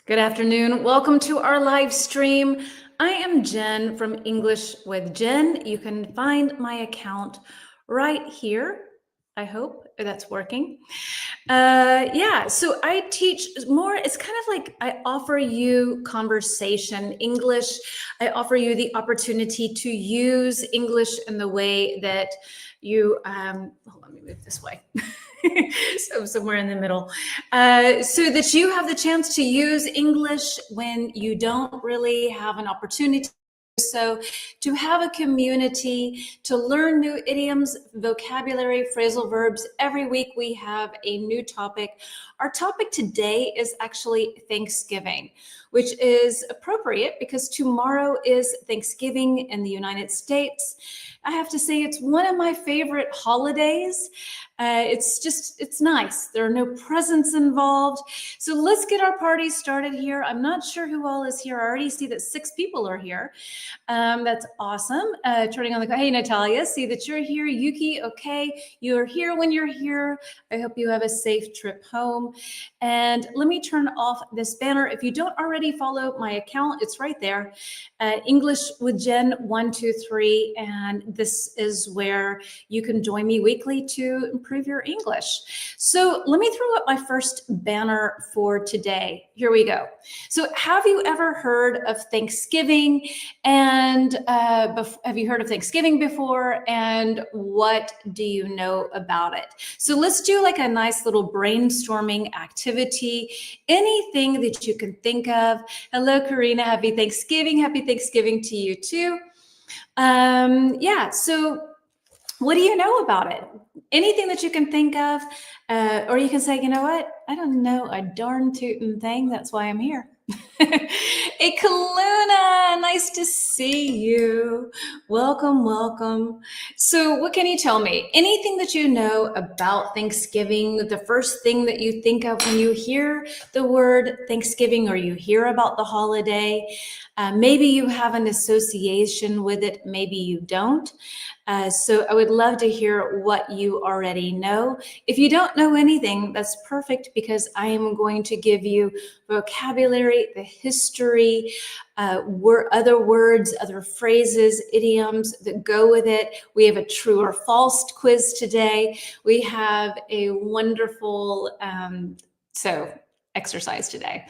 Good afternoon. Welcome to our live stream. I am Jen from English with Jen. You can find my account right here. I hope that's working. So I teach more. It's kind of like I offer you conversation English. I offer you the opportunity to use English in the way that you, hold on, let me move this way. So somewhere in the middle, so that you have the chance to use English when you don't really have an opportunity. So to have a community, to learn new idioms, vocabulary, phrasal verbs, every week we have a new topic. Our topic today is actually Thanksgiving, which is appropriate because tomorrow is Thanksgiving in the United States. I have to say it's one of my favorite holidays. It's nice. There are no presents involved. So let's get our party started here. I'm not sure who all is here. I already see that 6 people are here. That's awesome. Turning on the, hey, Natalia, see that you're here. Yuki, okay. You're here when you're here. I hope you have a safe trip home. And let me turn off this banner. If you don't already follow my account, it's right there. English with Jen 123. And this is where you can join me weekly to improve your English. So let me throw up my first banner for today. Here we go. So have you ever heard of Thanksgiving? And have you heard of Thanksgiving before? And what do you know about it? So let's do like a nice little brainstorming activity. Anything that you can think of. Hello, Karina. Happy Thanksgiving. Happy Thanksgiving to you too. So what do you know about it? Anything that you can think of, or you can say, you know what? I don't know a darn tootin' thing. That's why I'm here. Hey, Kaluna, nice to see you. Welcome, welcome. So what can you tell me? Anything that you know about Thanksgiving, the first thing that you think of when you hear the word Thanksgiving or you hear about the holiday? Maybe you have an association with it, maybe you don't. So I would love to hear what you already know. If you don't know anything, that's perfect because I am going to give you vocabulary, the history, other words, other phrases, idioms that go with it. We have a true or false quiz today. We have a wonderful, exercise today.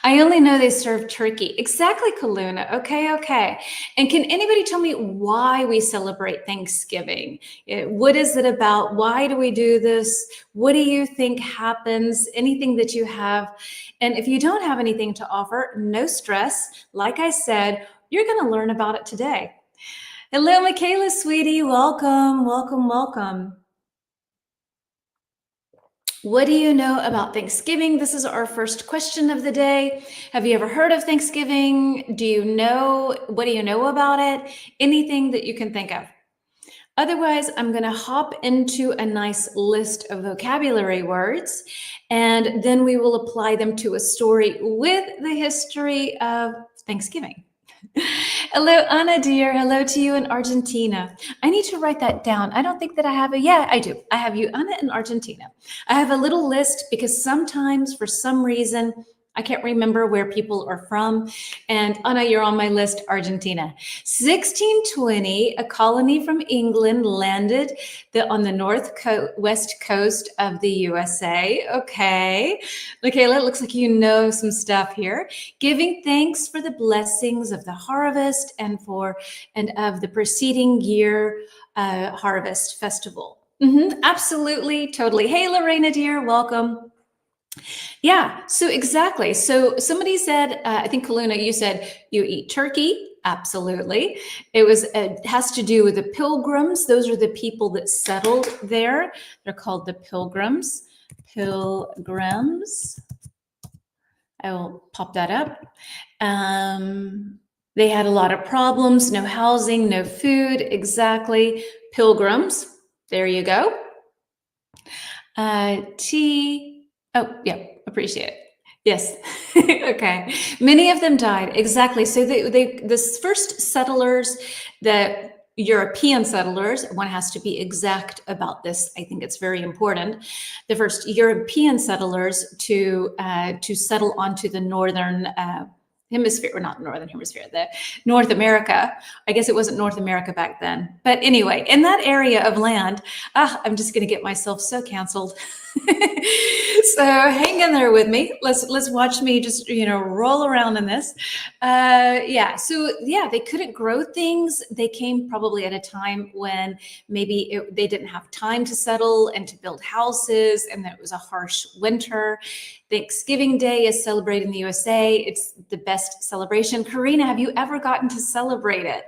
I only know they serve turkey. Exactly, Kaluna. Okay. And can anybody tell me why we celebrate Thanksgiving? What is it about? Why do we do this? What do you think happens? Anything that you have? And if you don't have anything to offer, no stress. Like I said, you're going to learn about it today. Hello, Michaela, sweetie. Welcome. What do you know about Thanksgiving? This is our first question of the day. Have you ever heard of Thanksgiving? What do you know about it? Anything that you can think of. Otherwise, I'm going to hop into a nice list of vocabulary words, and then we will apply them to a story with the history of Thanksgiving. Hello, Anna, dear. Hello to you in Argentina. I need to write that down. I don't think that I have yeah, I do. I have you, Anna, in Argentina. I have a little list because sometimes, for some reason, I can't remember where people are from. And Anna, you're on my list, Argentina. 1620, a colony from England landed on the west coast of the USA. Okay. Michaela, it looks like you know some stuff here. Giving thanks for the blessings of the harvest and of the preceding year harvest festival. Absolutely, totally. Hey, Lorena, dear, welcome. Yeah, so exactly. So somebody said, I think Kaluna, you said you eat turkey. Absolutely. It has to do with the Pilgrims. Those are the people that settled there. They're called the Pilgrims. Pilgrims. I will pop that up. They had a lot of problems, no housing, no food. Exactly. Pilgrims. There you go. Oh, yeah, appreciate it. Yes. Okay. Many of them died. Exactly. So the first settlers that European settlers, one has to be exact about this. I think it's very important. The first European settlers to settle onto the northern hemisphere, or not northern hemisphere, the North America. I guess it wasn't North America back then. But anyway, in that area of land, I'm just going to get myself so canceled. So hang in there with me. Let's watch me just, roll around in this. So they couldn't grow things. They came probably at a time when maybe they didn't have time to settle and to build houses, and that it was a harsh winter. Thanksgiving Day is celebrated in the USA. It's the best celebration. Karina, have you ever gotten to celebrate it?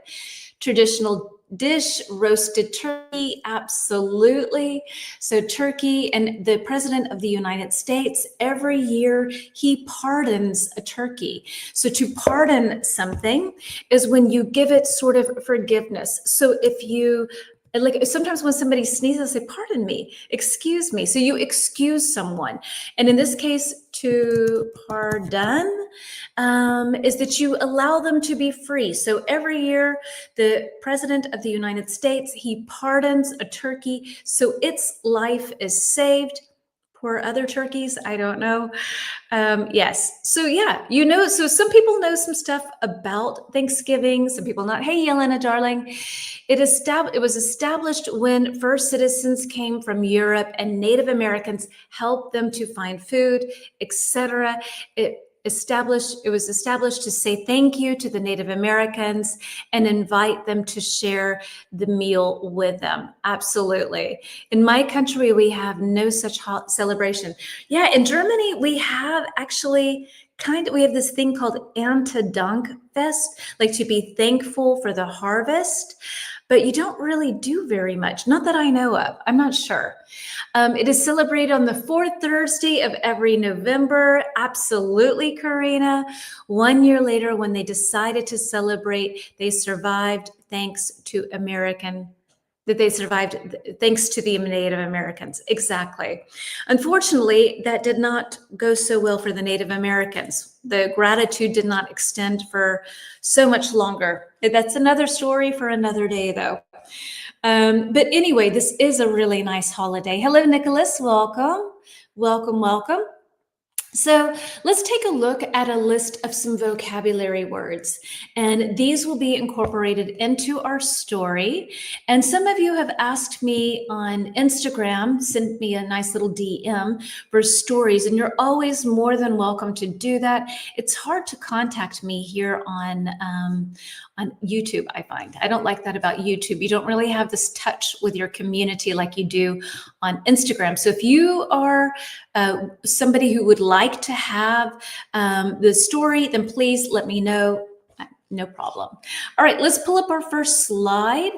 Traditional dish, roasted turkey, absolutely. So turkey, and the President of the United States, every year he pardons a turkey. So to pardon something is when you give it sort of forgiveness. So if you, like, sometimes when somebody sneezes, they say, pardon me, excuse me. So you excuse someone. And in this case, to pardon is that you allow them to be free. So every year, the President of the United States, he pardons a turkey so its life is saved. Poor other turkeys, I don't know. Yes. So yeah, so some people know some stuff about Thanksgiving, some people not. Hey, Yelena, darling. It was established when first citizens came from Europe and Native Americans helped them to find food, etc. It was established to say thank you to the Native Americans and invite them to share the meal with them. Absolutely. In my country, we have no such celebration. Yeah, in Germany, we have actually we have this thing called Erntedankfest, like to be thankful for the harvest, but you don't really do very much. Not that I know of. I'm not sure. It is celebrated on the fourth Thursday of every November. Absolutely, Karina. 1 year later, when they decided to celebrate, they survived thanks to the Native Americans. Exactly. Unfortunately, that did not go so well for the Native Americans. The gratitude did not extend for so much longer. That's another story for another day, though. But anyway, this is a really nice holiday. Hello, Nicholas. Welcome. Welcome, welcome. So let's take a look at a list of some vocabulary words, and these will be incorporated into our story. And some of you have asked me on Instagram, sent me a nice little DM for stories, and you're always more than welcome to do that. It's hard to contact me here on YouTube, I find. I don't like that about YouTube. You don't really have this touch with your community like you do on Instagram. So if you are somebody who would like to have the story, then please let me know. No problem. All right, let's pull up our first slide.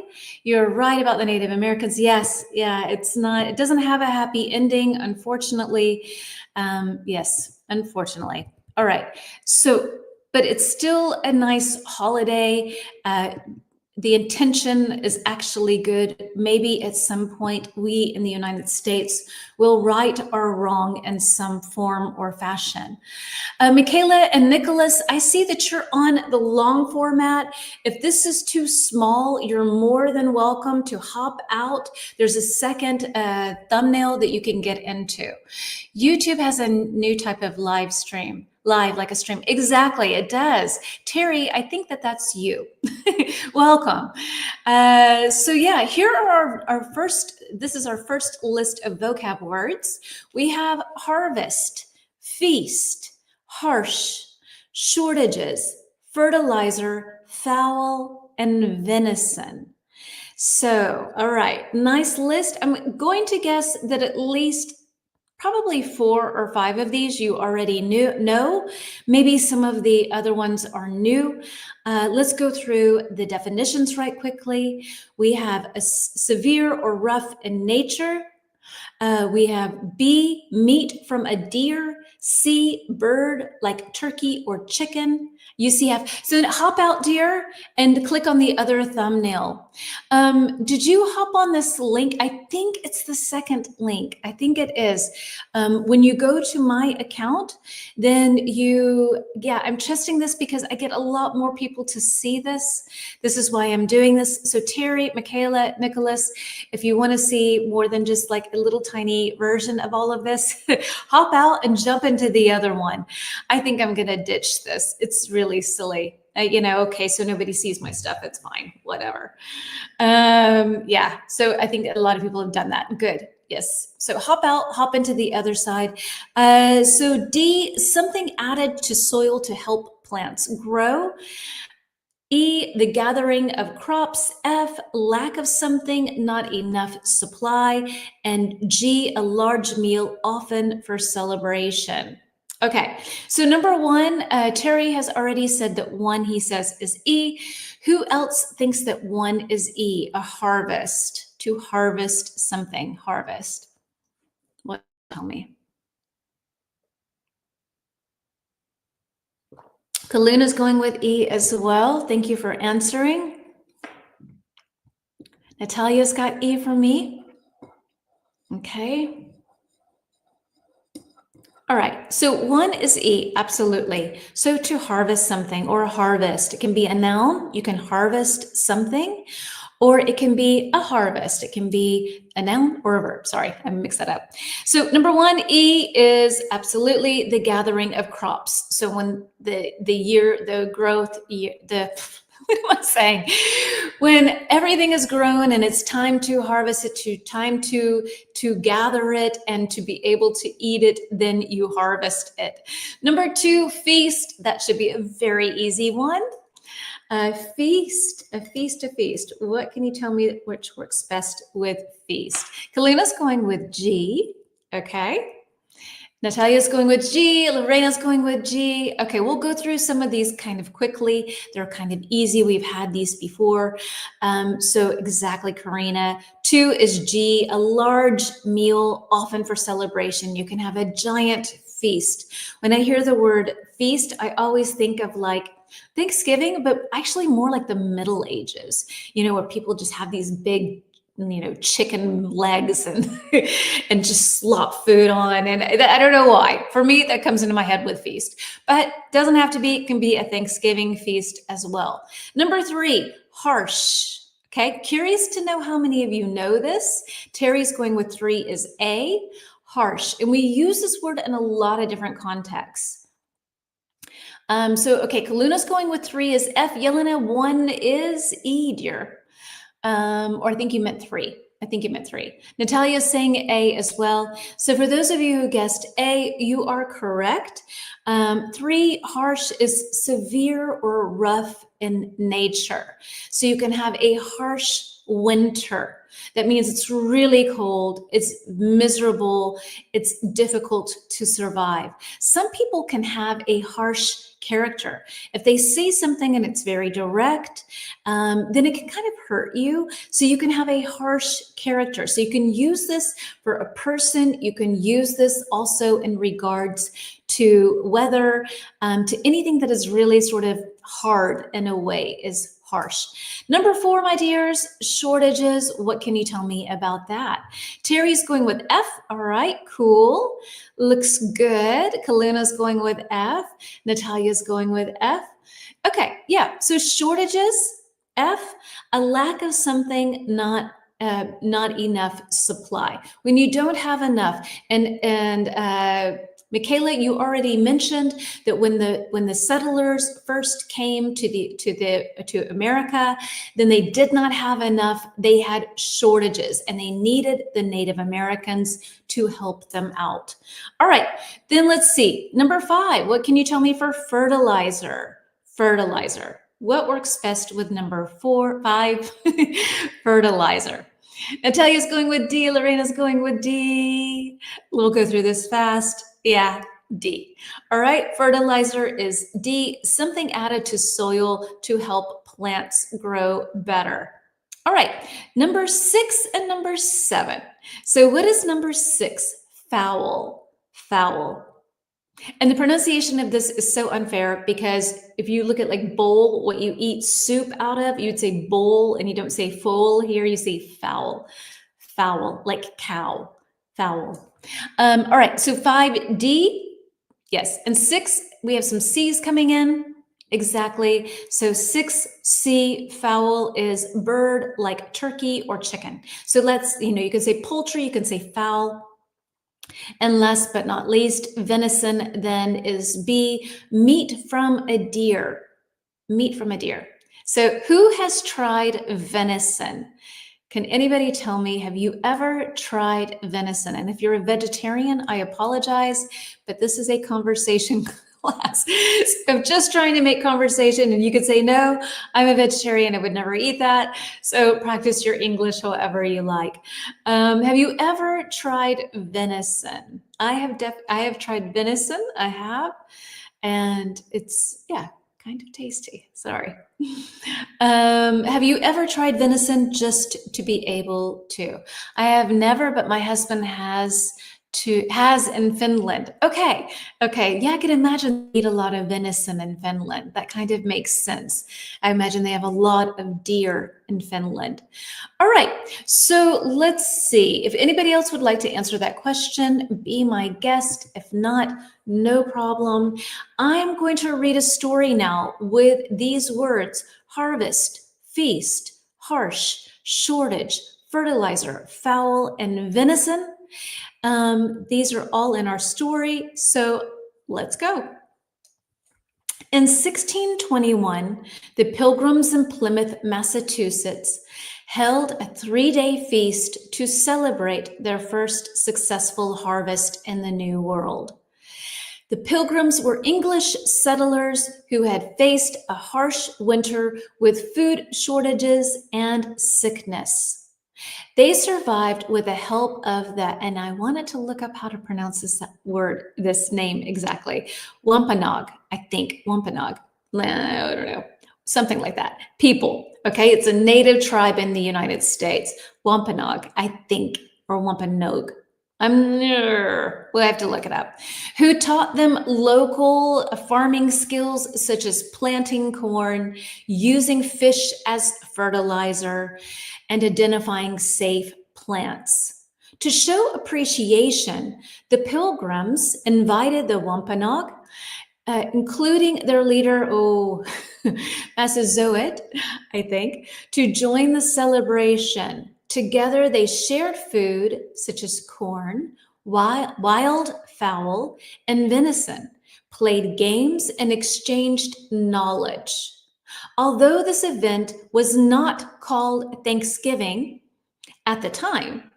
You're right about the Native Americans. Yes, yeah, it doesn't have a happy ending, unfortunately. Yes, unfortunately. All right, but it's still a nice holiday. The intention is actually good. Maybe at some point we in the United States will right our wrong in some form or fashion. Michaela and Nicholas, I see that you're on the long format. If this is too small, you're more than welcome to hop out. There's a second thumbnail that you can get into. YouTube has a new type of live stream. Live, like a stream. Exactly, it does. Terry, I think that's you. Welcome. So yeah, here are this is our first list of vocab words. We have harvest, feast, harsh, shortages, fertilizer, fowl, and venison. So, all right, nice list. I'm going to guess that at least probably 4 or 5 of these you already know. Maybe some of the other ones are new. Let's go through the definitions right quickly. We have a severe or rough in nature. We have B, meat from a deer, C, bird, like turkey or chicken. You see F. So hop out, dear, and click on the other thumbnail. Did you hop on this link? I think it's the second link. I think it is. When you go to my account, then I'm testing this because I get a lot more people to see this. This is why I'm doing this. So Terry, Michaela, Nicholas, if you want to see more than just like a little tiny version of all of this, hop out and jump into the other one. I think I'm going to ditch this. It's really silly. Okay, so nobody sees my stuff. It's fine, whatever. Yeah, so I think a lot of people have done that. Good. Yes. So hop out, hop into the other side. So D, something added to soil to help plants grow. E, the gathering of crops. F, lack of something, not enough supply. And G, a large meal, often for celebration. Okay, so number one, Terry has already said that one, he says, is E. Who else thinks that one is E? A harvest, to harvest something, harvest. What? Tell me. Kaluna's going with E as well. Thank you for answering. Natalia's got E for me. Okay. All right, so one is E, absolutely. So to harvest something or a harvest, it can be a noun, you can harvest something, or it can be a harvest. It can be a noun or a verb. Sorry, I mixed that up. So number one, E, is absolutely the gathering of crops. So when the growth, what am I saying? When everything is grown and it's time to harvest it, time to gather it and to be able to eat it, then you harvest it. Number two, feast. That should be a very easy one. A feast. What can you tell me which works best with feast? Kalina's going with G. Okay. Natalia's going with G. Lorena's going with G. Okay, we'll go through some of these kind of quickly. They're kind of easy. We've had these before. So exactly, Karina. Two is G, a large meal, often for celebration. You can have a giant feast. When I hear the word feast, I always think of like Thanksgiving, but actually more like the Middle Ages, where people just have these big chicken legs and and just slop food on. And I don't know why. For me, that comes into my head with feast, but doesn't have to be. It can be a Thanksgiving feast as well. Number three, harsh. Okay, curious to know how many of you know this. Terry's going with three is A, harsh. And we use this word in a lot of different contexts. Okay, Kaluna's going with three is F. Yelena, one is E, dear. Or I think you meant three. Natalia's saying A as well. So for those of you who guessed A, you are correct. Three, harsh is severe or rough in nature. So you can have a harsh winter. That means it's really cold, it's miserable, it's difficult to survive. Some people can have a harsh character. If they say something and it's very direct, then it can kind of hurt you. So you can have a harsh character. So you can use this for a person. You can use this also in regards to weather, to anything that is really sort of hard in a way is harsh. Number four, my dears, shortages. What can you tell me about that? Terry's going with F. All right, cool. Looks good. Kaluna's going with F. Natalia's going with F. Okay, yeah, so shortages, F, a lack of something, not enough supply. When you don't have enough, and Michaela, you already mentioned that when the settlers first came to America, then they did not have enough. They had shortages, and they needed the Native Americans to help them out. All right, then let's see. Number five, what can you tell me for fertilizer? Fertilizer. What works best with number five? Fertilizer. Natalia's going with D. Lorena's going with D. We'll go through this fast. Yeah, D. All right, fertilizer is D, something added to soil to help plants grow better. All right, number 6 and number 7. So what is number 6? Foul. Foul. And the pronunciation of this is so unfair because if you look at like bowl, what you eat soup out of, you'd say bowl and you don't say fowl. Here you say fowl, fowl, like cow, fowl. All right, so 5D, yes. And 6, we have some C's coming in. Exactly. So 6C, fowl, is bird like turkey or chicken. So let's, you can say poultry, you can say fowl. And last but not least, venison then is B, meat from a deer. Meat from a deer. So who has tried venison? Can anybody tell me, have you ever tried venison? And if you're a vegetarian, I apologize, but this is a conversation class. So I'm just trying to make conversation, and you could say, no, I'm a vegetarian, I would never eat that. So practice your English however you like. Have you ever tried venison? I have tried venison, I have, and it's, yeah, kind of tasty. Sorry. Have you ever tried venison just to be able to? I have never, but my husband has in Finland. Okay. Yeah, I can imagine they eat a lot of venison in Finland. That kind of makes sense. I imagine they have a lot of deer in Finland. All right, so let's see. If anybody else would like to answer that question, be my guest. If not, no problem. I'm going to read a story now with these words: harvest, feast, harsh, shortage, fertilizer, fowl, and venison. These are all in our story, so let's go. In 1621, the Pilgrims in Plymouth, Massachusetts, held a 3-day feast to celebrate their first successful harvest in the New World. The Pilgrims were English settlers who had faced a harsh winter with food shortages and sickness. They survived with the help of the, and I wanted to look up how to pronounce this name exactly, Wampanoag, I think, Wampanoag, I don't know, something like that, people, okay? It's a native tribe in the United States, Wampanoag, I think, or Wampanoag. We'll have to look it up. Who taught them local farming skills such as planting corn, using fish as fertilizer, and identifying safe plants. To show appreciation, the Pilgrims invited the Wampanoag, including their leader, Massasoit, I think, to join the celebration. Together, they shared food such as corn, wild fowl, and venison, played games, and exchanged knowledge. Although this event was not called Thanksgiving at the time,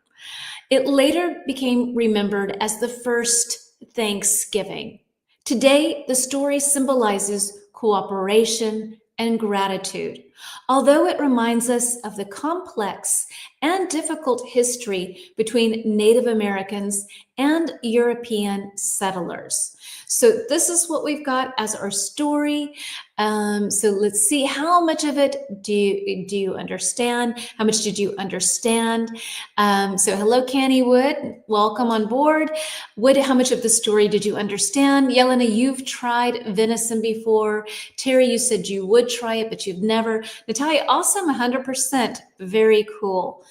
it later became remembered as the first Thanksgiving. Today, the story symbolizes cooperation and gratitude, although it reminds us of the complex and difficult history between Native Americans and European settlers. So this is what we've got as our story. So let's see, how much of it do you understand? How much did you understand? So hello, Canny Wood, welcome on board. Wood, how much of the story did you understand? Yelena, you've tried venison before. Terry, you said you would try it, but you've never. Natalia, awesome, 100%, very cool.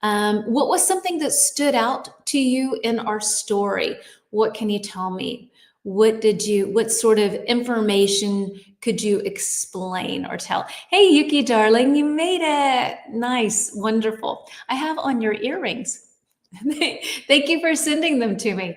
What was something that stood out to you in our story? What can you tell me? What sort of information could you explain or tell? Hey, Yuki, darling, you made it. Nice, wonderful. I have on your earrings. Thank you for sending them to me.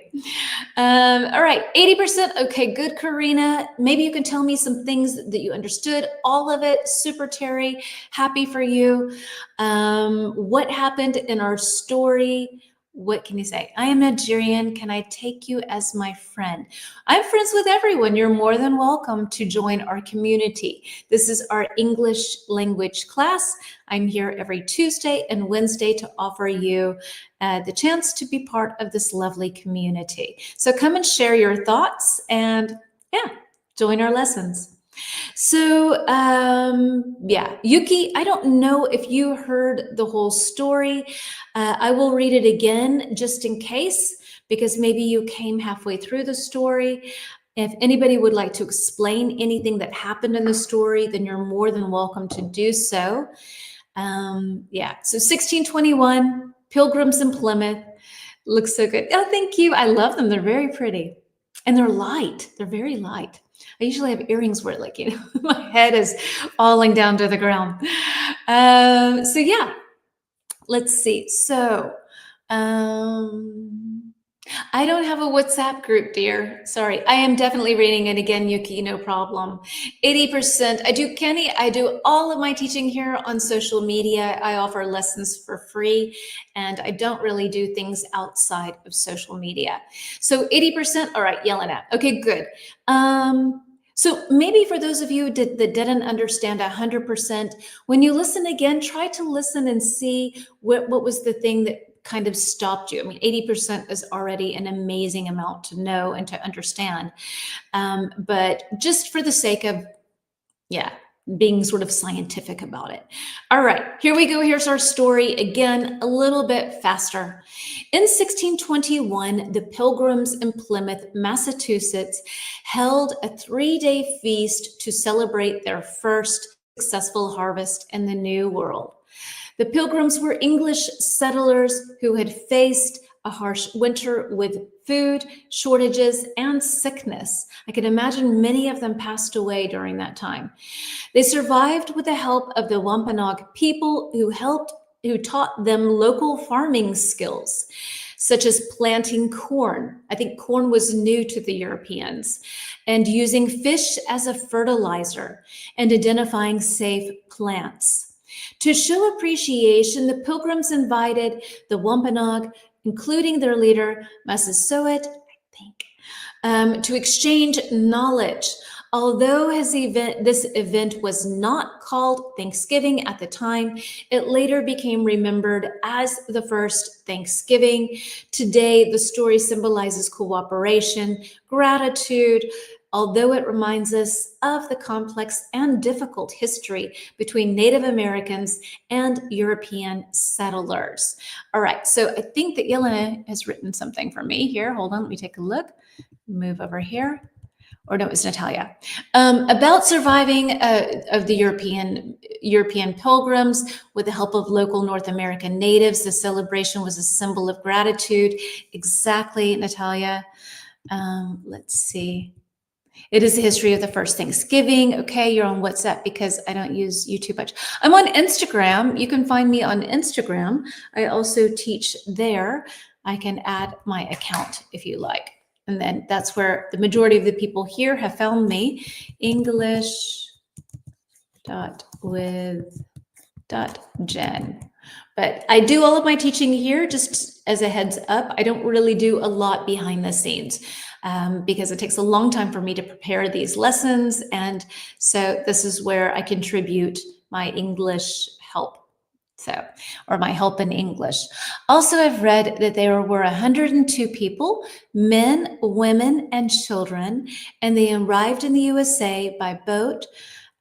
All right, 80%. Okay, good, Karina. Maybe you can tell me some things that you understood. All of it, super, Terry. Happy for you. What happened in our story? What can you say? I am Nigerian. Can I take you as my friend? I'm friends with everyone. You're more than welcome to join our community. This is our English language class. I'm here every Tuesday and Wednesday to offer you the chance to be part of this lovely community. So come and share your thoughts and join our lessons. So Yuki, I don't know if you heard the whole story. I will read it again just in case, because maybe you came halfway through the story. If anybody would like to explain anything that happened in the story, then you're more than welcome to do so. Yeah, so 1621, Pilgrims in Plymouth. Looks so good. Oh, thank you. I love them. They're very pretty. And they're light. They're very light. I usually have earrings where like, my head is falling down to the ground. So yeah, let's see. So I don't have a WhatsApp group, dear. Sorry. I am definitely reading it again, Yuki, no problem. 80%. I do, Kenny, I do all of my teaching here on social media. I offer lessons for free, and I don't really do things outside of social media. So 80%. All right, Yelena. Okay, good. So maybe for those of you that didn't understand 100%, when you listen again, try to listen and see what was the thing that kind of stopped you. I mean, 80% is already an amazing amount to know and to understand. But just for the sake of, being sort of scientific about it. All right, here we go. Here's our story again, a little bit faster. In 1621, the Pilgrims in Plymouth, Massachusetts, held a 3-day feast to celebrate their first successful harvest in the New World. The Pilgrims were English settlers who had faced a harsh winter with food shortages and sickness. I can imagine many of them passed away during that time. They survived with the help of the Wampanoag people who taught them local farming skills, such as planting corn. I think corn was new to the Europeans, and using fish as a fertilizer and identifying safe plants. To show appreciation, the Pilgrims invited the Wampanoag, including their leader, Massasoit, to exchange knowledge. Although this event was not called Thanksgiving at the time, it later became remembered as the first Thanksgiving. Today, the story symbolizes cooperation, gratitude, although it reminds us of the complex and difficult history between Native Americans and European settlers. All right, so I think that Yelena has written something for me here. Hold on, let me take a look. Move over here. Or no, it was Natalia. About surviving of the European pilgrims with the help of local North American natives. The celebration was a symbol of gratitude. Exactly, Natalia. Let's see. It is the history of the first Thanksgiving. Okay, you're on WhatsApp because I don't use YouTube much. I'm on Instagram. You can find me on Instagram. I also teach there. I can add my account if you like. And then that's where the majority of the people here have found me. English.with.Jenn. But I do all of my teaching here, just as a heads up. I don't really do a lot behind the scenes because it takes a long time for me to prepare these lessons. And so this is where I contribute my English help. Or my help in English. Also, I've read that there were 102 people, men, women, and children, and they arrived in the USA by boat.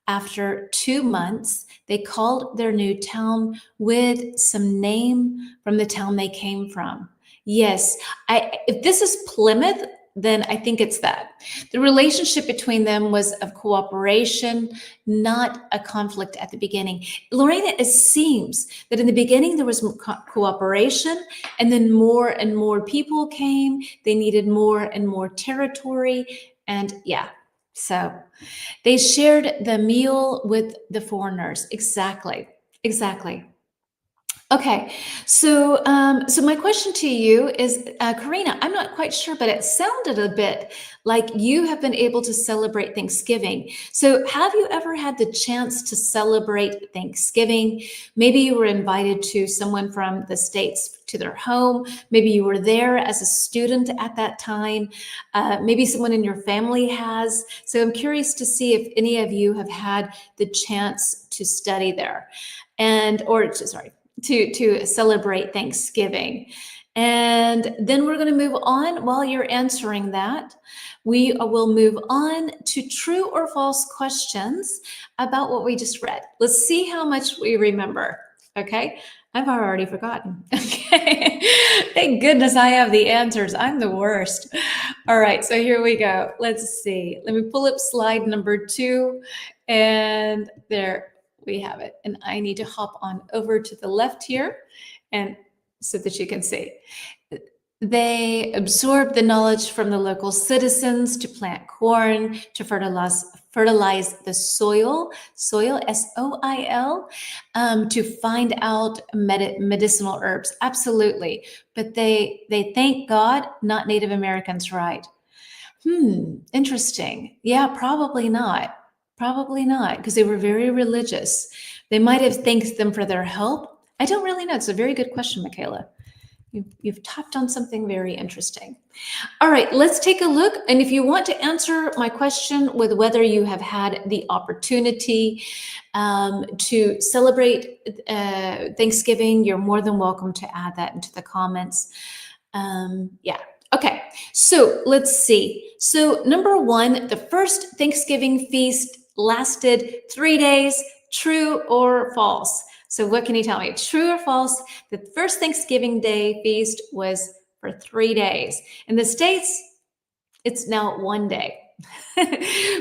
After 2 months, they called their new town with some name from the town they came from. Yes, if this is Plymouth, then I think it's that. The relationship between them was of cooperation, not a conflict at the beginning. Lorena, it seems that in the beginning there was cooperation, and then more and more people came. They needed more and more territory, and so they shared the meal with the foreigners. Exactly. Okay, so my question to you is, Karina, I'm not quite sure, but it sounded a bit like you have been able to celebrate Thanksgiving. So have you ever had the chance to celebrate Thanksgiving? Maybe you were invited to someone from the States to their home. Maybe you were there as a student at that time. Maybe someone in your family has. So I'm curious to see if any of you have had the chance to study there to celebrate Thanksgiving. And then we're going to move on. While you're answering that, we will move on to true or false questions about what we just read. Let's see how much we remember. Okay. I've already forgotten. Okay. Thank goodness I have the answers. I'm the worst. All right, so here we go. Let's see. Let me pull up slide number 2. And there we have it. And I need to hop on over to the left here and so that you can see. They absorbed the knowledge from the local citizens to plant corn, to fertilize the soil, S-O-I-L, to find out medicinal herbs. Absolutely. But they thank God, not Native Americans, right? Interesting. Yeah, probably not. Probably not, because they were very religious. They might have thanked them for their help. I don't really know. It's a very good question, Michaela. You've tapped on something very interesting. All right, let's take a look. And if you want to answer my question with whether you have had the opportunity to celebrate Thanksgiving, you're more than welcome to add that into the comments. Yeah. Okay, so let's see. So number 1, the first Thanksgiving feast lasted 3 days. True or false? So what can you tell me? True or false? The first Thanksgiving Day feast was for 3 days. In the States, it's now 1 day.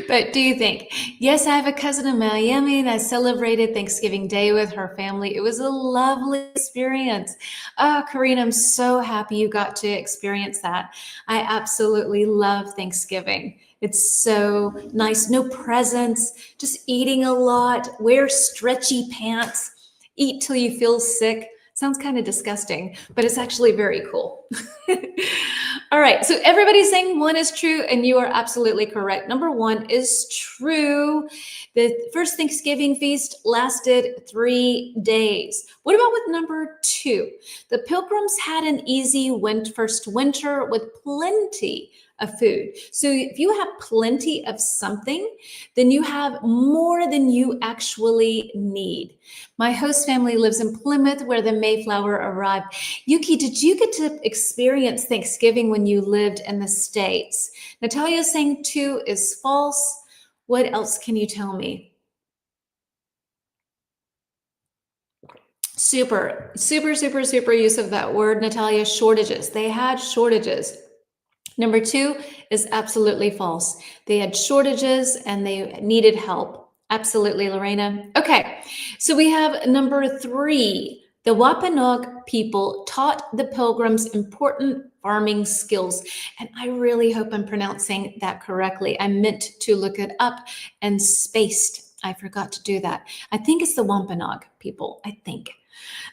But do you think? Yes, I have a cousin in Miami and I celebrated Thanksgiving Day with her family. It was a lovely experience. Oh, Karina, I'm so happy you got to experience that. I absolutely love Thanksgiving. It's so nice. No presents, just eating a lot, wear stretchy pants, eat till you feel sick. Sounds kind of disgusting, but it's actually very cool. All right, so everybody's saying 1 is true, and you are absolutely correct. Number 1 is true. The first Thanksgiving feast lasted 3 days. What about with number 2? The Pilgrims had an easy first winter with plenty of food. So if you have plenty of something, then you have more than you actually need. My host family lives in Plymouth, where the Mayflower arrived. Yuki, did you get to experience Thanksgiving when you lived in the States? Natalia's saying 2 is false. What else can you tell me? Super use of that word, Natalia. Shortages. They had shortages. Number 2 is absolutely false. They had shortages and they needed help. Absolutely, Lorena. Okay, so we have number 3. The Wampanoag people taught the Pilgrims important farming skills. And I really hope I'm pronouncing that correctly. I meant to look it up and spaced. I forgot to do that. I think it's the Wampanoag people, I think.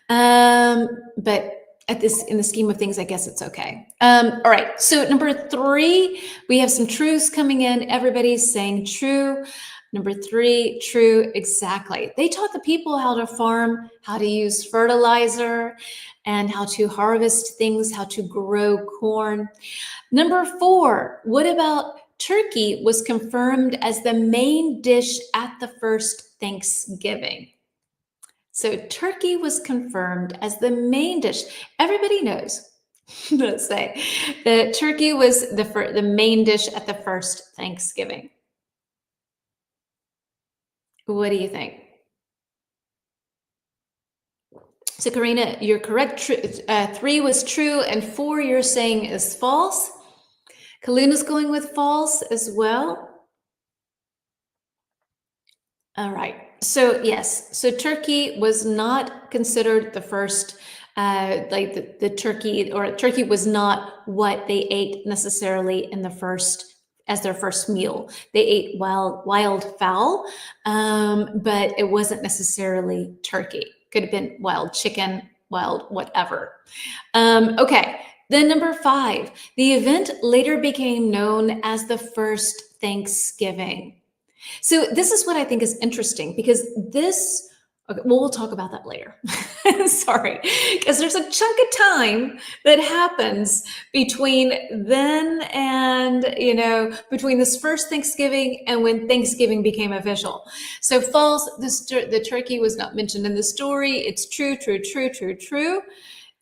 But in the scheme of things, I guess it's okay. All right, so number 3, we have some truths coming in. Everybody's saying true. Number 3, true, exactly. They taught the people how to farm, how to use fertilizer, and how to harvest things, how to grow corn. Number 4, what about turkey was confirmed as the main dish at the first Thanksgiving? So turkey was confirmed as the main dish. Everybody knows, let's say, that turkey was the main dish at the first Thanksgiving. What do you think? So Karina, you're correct. 3 was true, and 4 you're saying is false. Kaluna's going with false as well. All right. So yes, so turkey was not considered the first, like the turkey, or turkey was not what they ate necessarily in the first, as their first meal. They ate wild fowl, but it wasn't necessarily turkey. Could have been wild chicken, wild whatever. Okay, then number 5, the event later became known as the first Thanksgiving. So this is what I think is interesting, because this, okay, well, we'll talk about that later. Sorry, because there's a chunk of time that happens between then and, between this first Thanksgiving and when Thanksgiving became official. So false, the turkey was not mentioned in the story. It's true.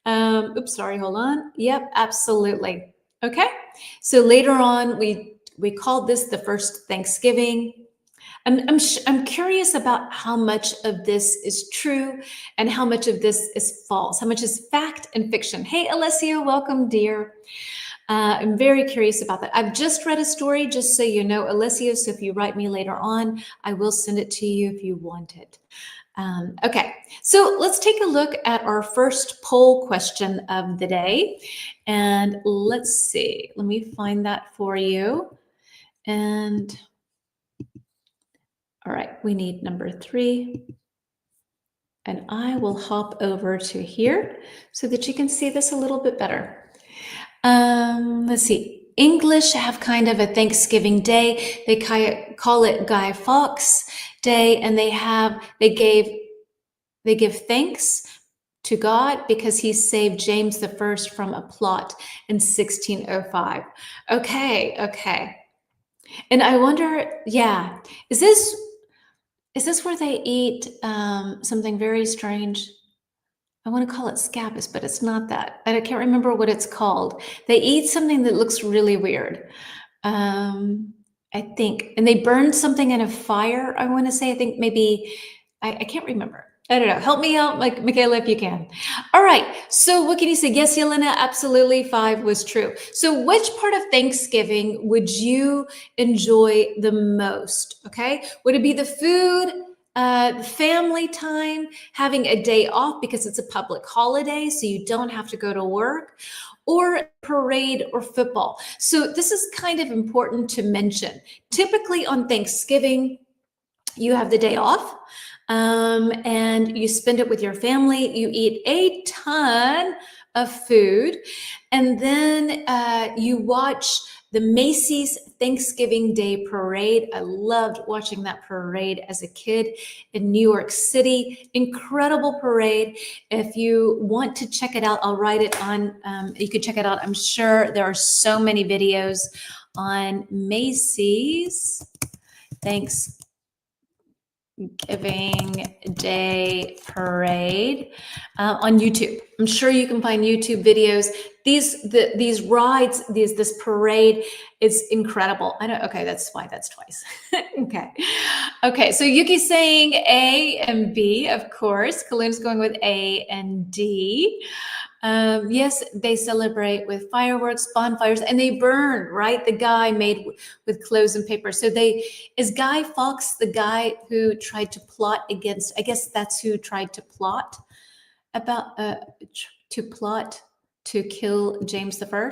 Oops, sorry, hold on. Yep, absolutely. Okay, so later on, we called this the first Thanksgiving. I'm curious about how much of this is true and how much of this is false, how much is fact and fiction. Hey, Alessio, welcome, dear. I'm very curious about that. I've just read a story, just so you know, Alessio, so if you write me later on, I will send it to you if you want it. Okay, so let's take a look at our first poll question of the day. And let's see, let me find that for you. And all right, we need number 3. And I will hop over to here so that you can see this a little bit better. Let's see. English have kind of a Thanksgiving Day. They call it Guy Fawkes Day, and they give thanks to God because he saved James I from a plot in 1605. Okay. And I wonder, yeah, is this where they eat something very strange? I want to call it scabious, but it's not that. I can't remember what it's called. They eat something that looks really weird. I think, and they burn something in a fire. I want to say, I think maybe, I can't remember. I don't know. Help me out, like Michaela, if you can. All right. So what can you say? Yes, Yelena, absolutely. 5 was true. So which part of Thanksgiving would you enjoy the most? Okay. Would it be the food? Family time, having a day off because it's a public holiday, so you don't have to go to work, or parade or football. So this is kind of important to mention. Typically on Thanksgiving, you have the day off. And you spend it with your family. You eat a ton of food, and then you watch the Macy's Thanksgiving Day Parade. I loved watching that parade as a kid in New York City. Incredible parade. If you want to check it out, I'll write it on, you can check it out. I'm sure there are so many videos on Macy's Thanksgiving Day Parade on YouTube. I'm sure you can find YouTube videos. These rides, this parade is incredible. I don't. Okay, that's why that's twice. Okay. So Yuki's saying A and B, of course. Kalun's going with A and D. Yes, they celebrate with fireworks, bonfires, and they burn, right? The guy made with clothes and paper. So is Guy Fawkes the guy who tried to plot against, I guess that's who tried to plot about, to kill James I?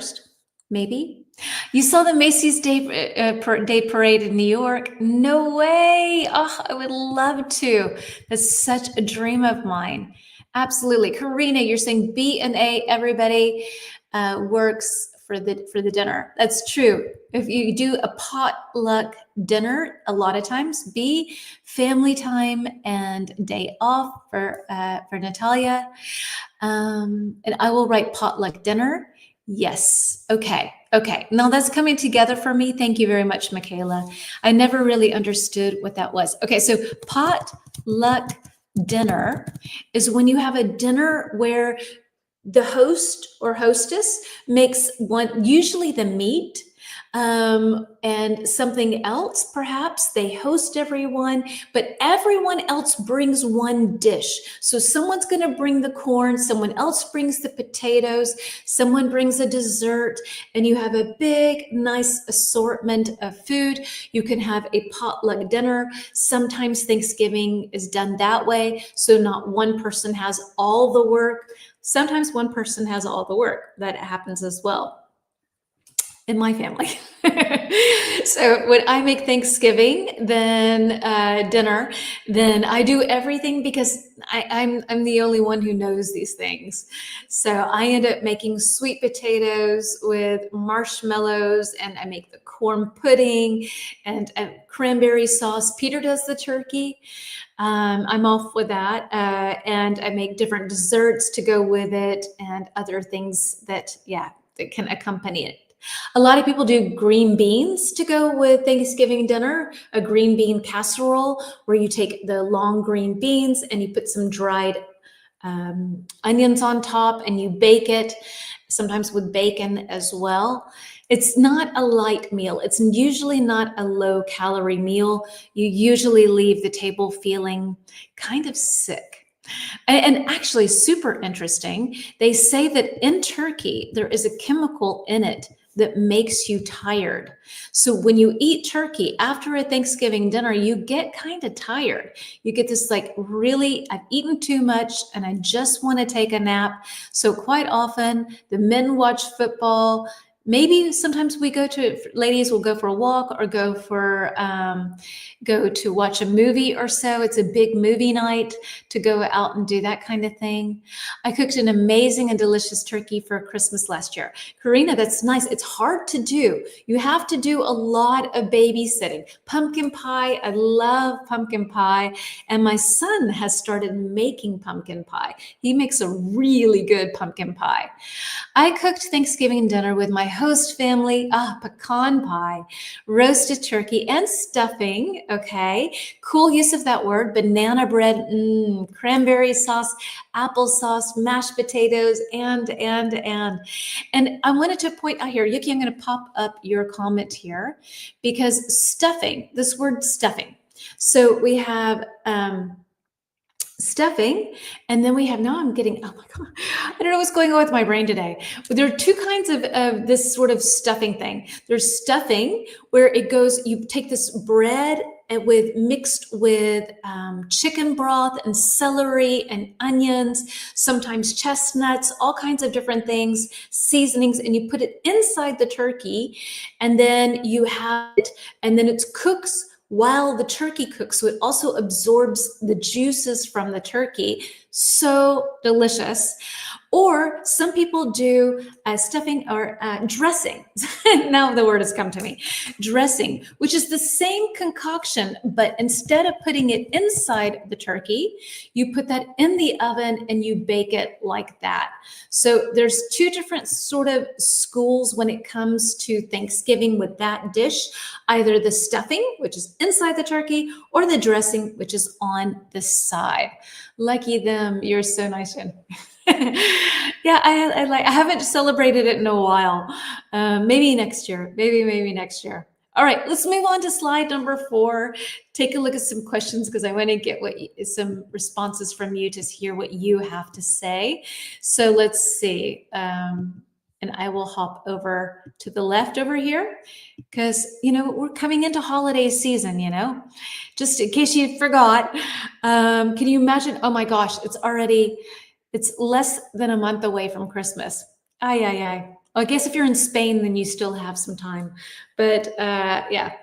Maybe. You saw the Macy's Day Parade in New York? No way. Oh, I would love to. That's such a dream of mine. Absolutely. Karina, you're saying B and A, everybody works for the dinner. That's true. If you do a potluck dinner, a lot of times, B, family time and day off for Natalia. And I will write potluck dinner. Yes. Okay. Now that's coming together for me. Thank you very much, Michaela. I never really understood what that was. Okay. So potluck dinner is when you have a dinner where the host or hostess makes usually the meat, and something else, perhaps. They host everyone, but everyone else brings one dish. So someone's going to bring the corn, someone else brings the potatoes, someone brings a dessert, and you have a big, nice assortment of food. You can have a potluck dinner. Sometimes Thanksgiving is done that way, so not one person has all the work. Sometimes one person has all the work. That happens as well in my family. So when I make Thanksgiving, then dinner, then I do everything because I'm the only one who knows these things. So I end up making sweet potatoes with marshmallows, and I make the corn pudding and cranberry sauce. Peter does the turkey. I'm off with that. And I make different desserts to go with it and other things that can accompany it. A lot of people do green beans to go with Thanksgiving dinner, a green bean casserole where you take the long green beans and you put some dried onions on top and you bake it, sometimes with bacon as well. It's not a light meal. It's usually not a low calorie meal. You usually leave the table feeling kind of sick. And actually, super interesting, they say that in turkey, there is a chemical in it that makes you tired. So when you eat turkey after a Thanksgiving dinner, you get kind of tired. You get this like, really, I've eaten too much and I just want to take a nap. So quite often, the men watch football. Maybe sometimes ladies will go for a walk or go to watch a movie or so. It's a big movie night to go out and do that kind of thing. I cooked an amazing and delicious turkey for Christmas last year. Karina, that's nice. It's hard to do. You have to do a lot of babysitting. Pumpkin pie, I love pumpkin pie. And my son has started making pumpkin pie. He makes a really good pumpkin pie. I cooked Thanksgiving dinner with my host family, pecan pie, roasted turkey, and stuffing. Okay, cool use of that word. Banana bread, cranberry sauce, applesauce, mashed potatoes, and I wanted to point out here, Yuki, I'm going to pop up your comment here because stuffing, this word stuffing. So we have stuffing, and then we have, now I'm getting, oh my God, I don't know what's going on with my brain today. But there are two kinds of this sort of stuffing thing. There's stuffing where it goes, you take this bread mixed with chicken broth and celery and onions, sometimes chestnuts, all kinds of different things, seasonings, and you put it inside the turkey, and then you have it, and then it cooks while the turkey cooks. So it also absorbs the juices from the turkey. So delicious. Or some people do stuffing or dressing. Now the word has come to me. Dressing, which is the same concoction, but instead of putting it inside the turkey, you put that in the oven and you bake it like that. So there's two different sort of schools when it comes to Thanksgiving with that dish, either the stuffing, which is inside the turkey, or the dressing, which is on the side. Lucky them. You're so nice, Jen. Yeah, I haven't celebrated it in a while. Maybe next year. Maybe next year. All right, let's move on to slide number 4. Take a look at some questions because I want to get some responses from you to hear what you have to say. So let's see. And I will hop over to the left over here because, we're coming into holiday season, just in case you forgot. Can you imagine? Oh my gosh, it's less than a month away from Christmas. Ay. I guess if you're in Spain, then you still have some time. But yeah.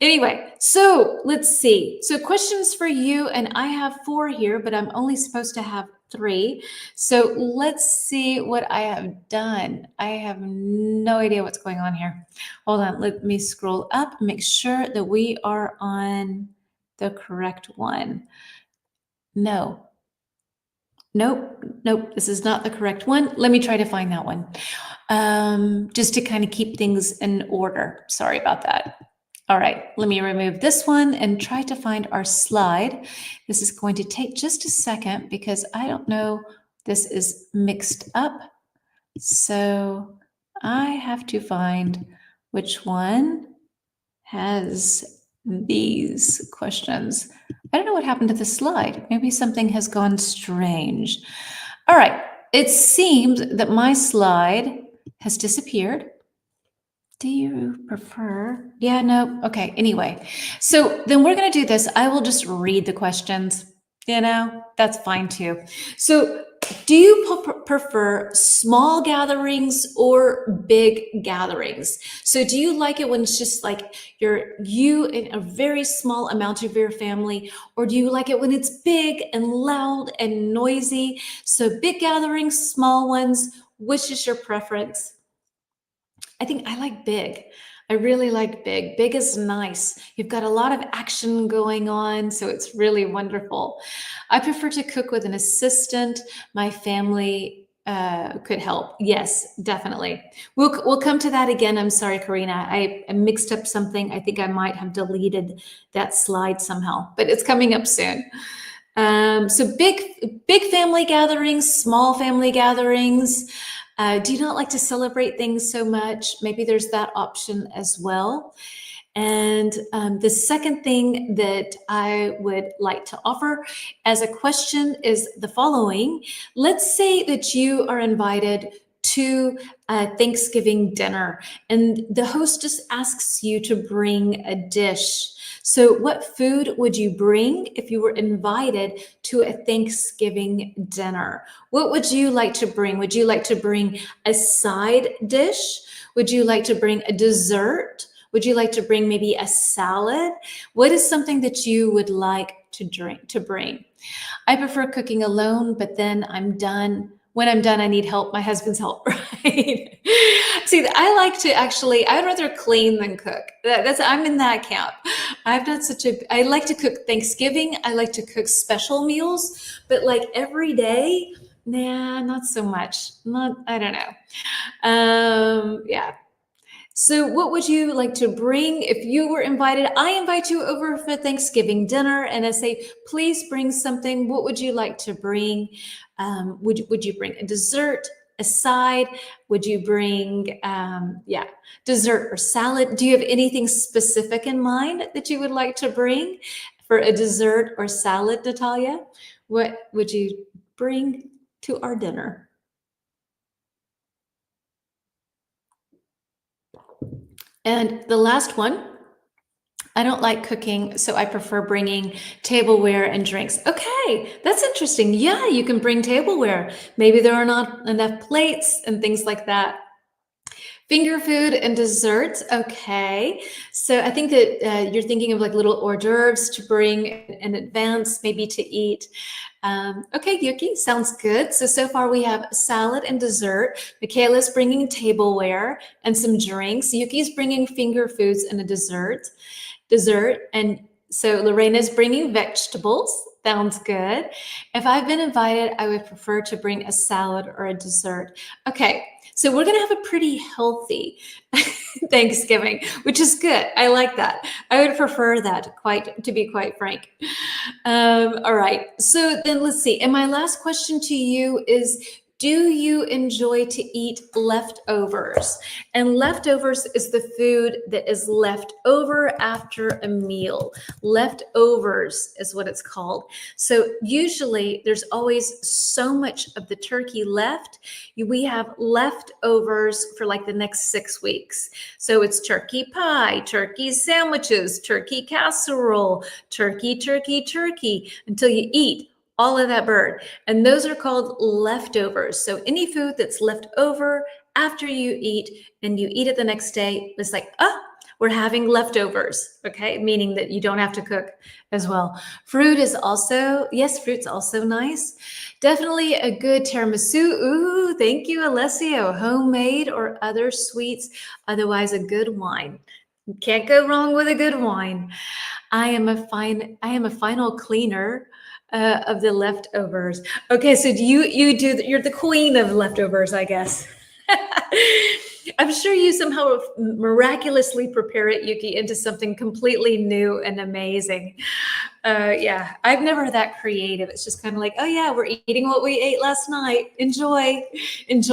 Anyway, so let's see. So questions for you, and I have 4 here, but I'm only supposed to have 3. So let's see what I have done. I have no idea what's going on here. Hold on. Let me scroll up, make sure that we are on the correct one. Nope. This is not the correct one. Let me try to find that one. Just to kind of keep things in order. Sorry about that. All right, let me remove this one and try to find our slide. This is going to take just a second because I don't know, this is mixed up. So I have to find which one has these questions. I don't know what happened to the slide. Maybe something has gone strange. All right, it seems that my slide has disappeared. Do you prefer? Yeah, no. Okay, anyway. So then we're going to do this. I will just read the questions. That's fine too. So do you prefer small gatherings or big gatherings? So do you like it when it's just like you and a very small amount of your family, or do you like it when it's big and loud and noisy? So big gatherings, small ones, which is your preference? I think I like big. I really like big. Big is nice. You've got a lot of action going on, so it's really wonderful. I prefer to cook with an assistant. My family could help. Yes, definitely. We'll come to that again. I'm sorry, Karina. I mixed up something. I think I might have deleted that slide somehow, but it's coming up soon. So big family gatherings, small family gatherings. Do you not like to celebrate things so much? Maybe there's that option as well. And the second thing that I would like to offer as a question is the following. Let's say that you are invited to a Thanksgiving dinner and the hostess asks you to bring a dish. So, what food would you bring if you were invited to a Thanksgiving dinner? What would you like to bring? Would you like to bring a side dish? Would you like to bring a dessert? Would you like to bring maybe a salad? What is something that you would like to bring? I prefer cooking alone, but then I'm done. When I'm done, I need help. My husband's help, right? See, I like to actually, I'd rather clean than cook. I'm in that camp. I like to cook Thanksgiving. I like to cook special meals, but like every day, nah, not so much. I don't know. Yeah. So, what would you like to bring if you were invited? I invite you over for Thanksgiving dinner, and I say, please bring something. What would you like to bring? Would you bring a dessert, a side? Would you bring, dessert or salad? Do you have anything specific in mind that you would like to bring for a dessert or salad, Natalia? What would you bring to our dinner? And the last one, I don't like cooking, so I prefer bringing tableware and drinks. Okay, that's interesting. Yeah, you can bring tableware. Maybe there are not enough plates and things like that. Finger food and desserts. Okay. So I think that you're thinking of like little hors d'oeuvres to bring in advance, maybe to eat. Okay, Yuki, sounds good. So far we have salad and dessert. Michaela's bringing tableware and some drinks. Yuki's bringing finger foods and a dessert. And so Lorena's bringing vegetables. Sounds good. If I've been invited, I would prefer to bring a salad or a dessert. Okay, so we're going to have a pretty healthy Thanksgiving, which is good. I like that. I would prefer that, to be quite frank. All right. So then let's see. And my last question to you is, do you enjoy to eat leftovers? And leftovers is the food that is left over after a meal. Leftovers is what it's called. So usually there's always so much of the turkey left. We have leftovers for like the next 6 weeks. So it's turkey pie, turkey sandwiches, turkey casserole, turkey until you eat all of that bird. And those are called leftovers. So any food that's left over after you eat and you eat it the next day, it's like, we're having leftovers, okay? Meaning that you don't have to cook as well. Fruit's also nice. Definitely a good tiramisu. Ooh, thank you, Alessio. Homemade or other sweets, otherwise a good wine. Can't go wrong with a good wine. I am a final cleaner of the leftovers. Okay, so you're the queen of leftovers, I guess. I'm sure you somehow miraculously prepare it, Yuki, into something completely new and amazing. Yeah, I've never that creative. It's just kind of like, oh yeah, we're eating what we ate last night. Enjoy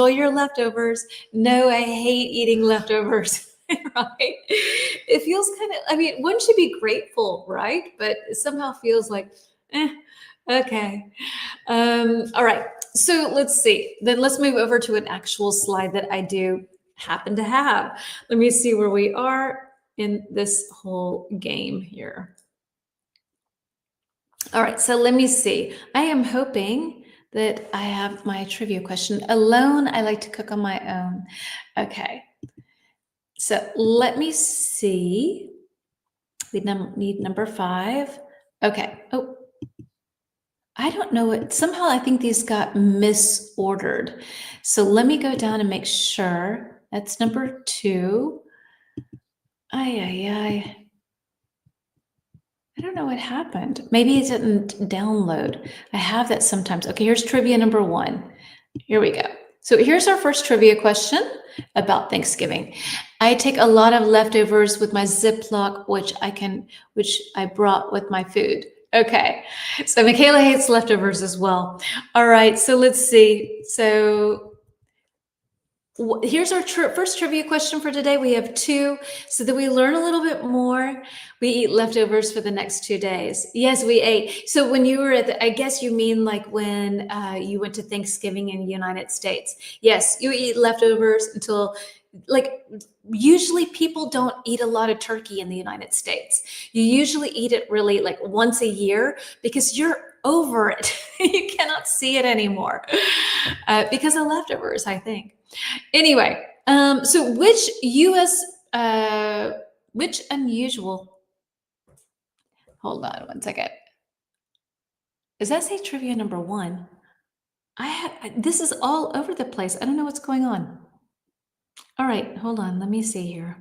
your leftovers. No, I hate eating leftovers. Right? It feels one should be grateful, right? But it somehow feels like, okay. All right. So let's see. Then let's move over to an actual slide that I do happen to have. Let me see where we are in this whole game here. All right. So let me see. I am hoping that I have my trivia question. Alone, I like to cook on my own. Okay. So let me see. We need number 5. Okay. Oh, I don't know what, somehow I think these got misordered. So let me go down and make sure. That's number 2. I don't know what happened. Maybe it didn't download. I have that sometimes. Okay, here's trivia number 1. Here we go. So here's our first trivia question about Thanksgiving. I take a lot of leftovers with my Ziploc, which I brought with my food. Okay, so Michaela hates leftovers as well. All right, so let's see. So Here's our first trivia question for today. We have two, so that we learn a little bit more. We eat leftovers for the next 2 days. Yes, we ate. So when you were at I guess you mean like when you went to Thanksgiving in the United States. Yes, you eat leftovers until, like, usually people don't eat a lot of turkey in the United States. You usually eat it really like once a year because you're over it. You cannot see it anymore because of leftovers, I think. Anyway, so which unusual, hold on one second. Does that say trivia number one? This is all over the place. I don't know what's going on. All right, hold on. Let me see here.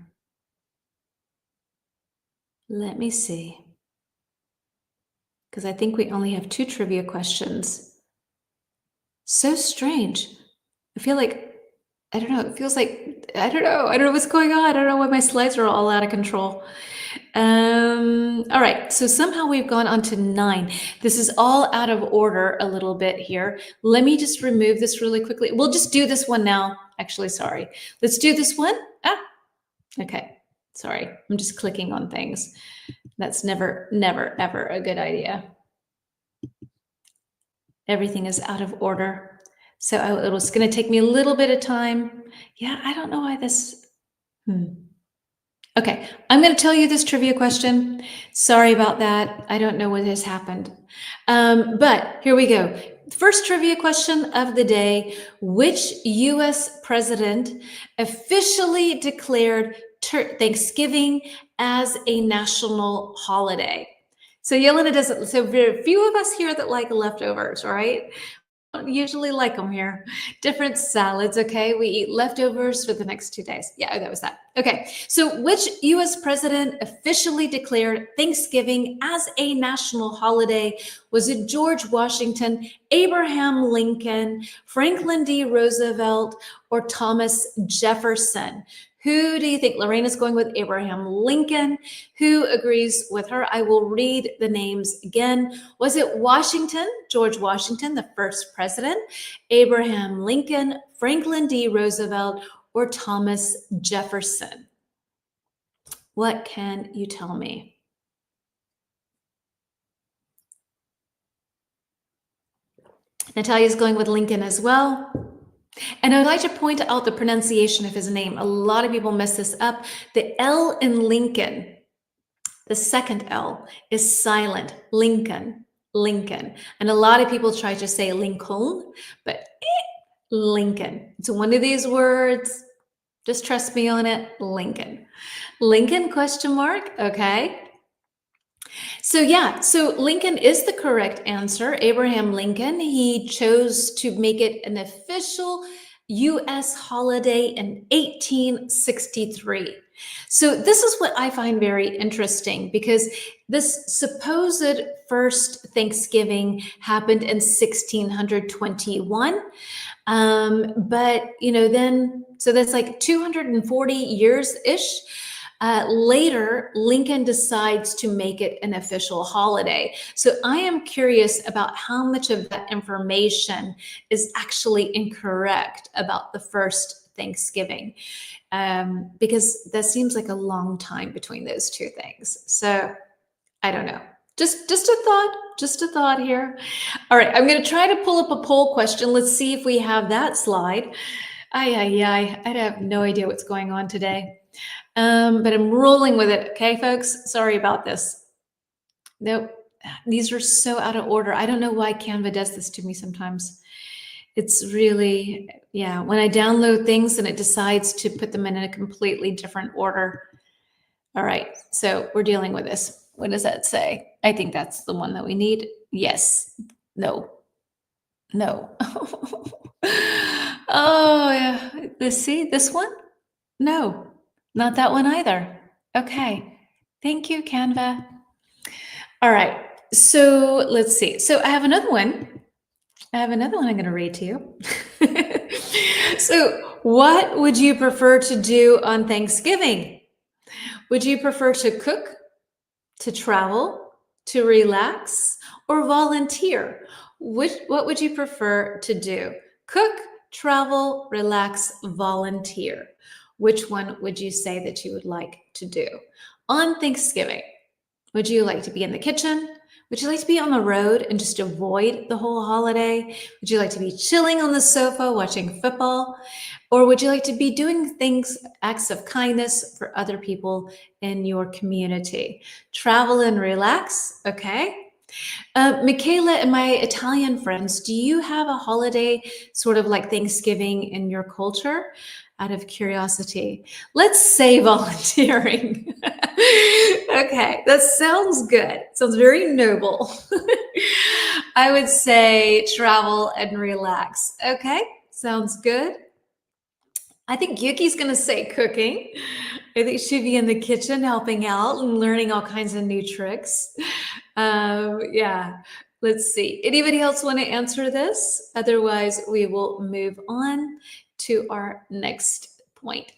Let me see. Because I think we only have two trivia questions. So strange. I feel like, I don't know. It feels like, I don't know. I don't know what's going on. I don't know why my slides are all out of control. All right, so somehow we've gone on to 9. This is all out of order a little bit here. Let me just remove this really quickly. We'll just do this one now. Actually, sorry. Let's do this one. Okay. Sorry. I'm just clicking on things. That's never, ever a good idea. Everything is out of order. So it was going to take me a little bit of time. Yeah, I don't know why this. Okay, I'm going to tell you this trivia question. Sorry about that. I don't know what has happened. But here we go. First trivia question of the day. Which US president officially declared Thanksgiving as a national holiday? So Yelena doesn't, so very few of us here that like leftovers, right? Don't usually like them here. Different salads, okay? We eat leftovers for the next 2 days. Yeah, that was that. Okay, so which US president officially declared Thanksgiving as a national holiday? Was it George Washington, Abraham Lincoln, Franklin D. Roosevelt, or Thomas Jefferson? Who do you think? Lorena's going with Abraham Lincoln. Who agrees with her? I will read the names again. Was it Washington, George Washington, the first president, Abraham Lincoln, Franklin D. Roosevelt, or Thomas Jefferson? What can you tell me? Natalia's going with Lincoln as well. And I'd like to point out the pronunciation of his name. A lot of people mess this up. The L in Lincoln, the second L, is silent. Lincoln, Lincoln. And a lot of people try to say Lincoln, but Lincoln. It's one of these words. Just trust me on it. Lincoln. Lincoln question mark. Okay. So yeah, so Lincoln is the correct answer. Abraham Lincoln, he chose to make it an official US holiday in 1863. So this is what I find very interesting, because this supposed first Thanksgiving happened in 1621. But then, so that's like 240 years-ish. Later, Lincoln decides to make it an official holiday. So I am curious about how much of that information is actually incorrect about the first Thanksgiving, because that seems like a long time between those two things. So I don't know. Just a thought here. All right, I'm going to try to pull up a poll question. Let's see if we have that slide. I have no idea what's going on today. But I'm rolling with it. Okay, folks, sorry about this. Nope, these are so out of order. I don't know why Canva does this to me sometimes. It's really, yeah, when I download things and it decides to put them in a completely different order. All right, so we're dealing with this. What does that say? I think that's the one that we need. Yes, no. Oh, yeah, let's see, this one? No. Not that one either. Okay. Thank you, Canva. All right. So let's see. So I have another one. I'm going to read to you. So what would you prefer to do on Thanksgiving? Would you prefer to cook, to travel, to relax, or volunteer? What would you prefer to do? Cook, travel, relax, volunteer. Which one would you say that you would like to do on Thanksgiving? Would you like to be in the kitchen? Would you like to be on the road and just avoid the whole holiday? Would you like to be chilling on the sofa watching football? Or would you like to be doing things, acts of kindness for other people in your community? Travel and relax, okay? Michaela and my Italian friends, do you have a holiday sort of like Thanksgiving in your culture? Out of curiosity, let's say volunteering. Okay, that sounds good. Sounds very noble. I would say travel and relax. Okay, sounds good. I think Yuki's going to say cooking. I think she'd be in the kitchen helping out and learning all kinds of new tricks. Yeah, let's see. Anybody else want to answer this? Otherwise, we will move on to our next point.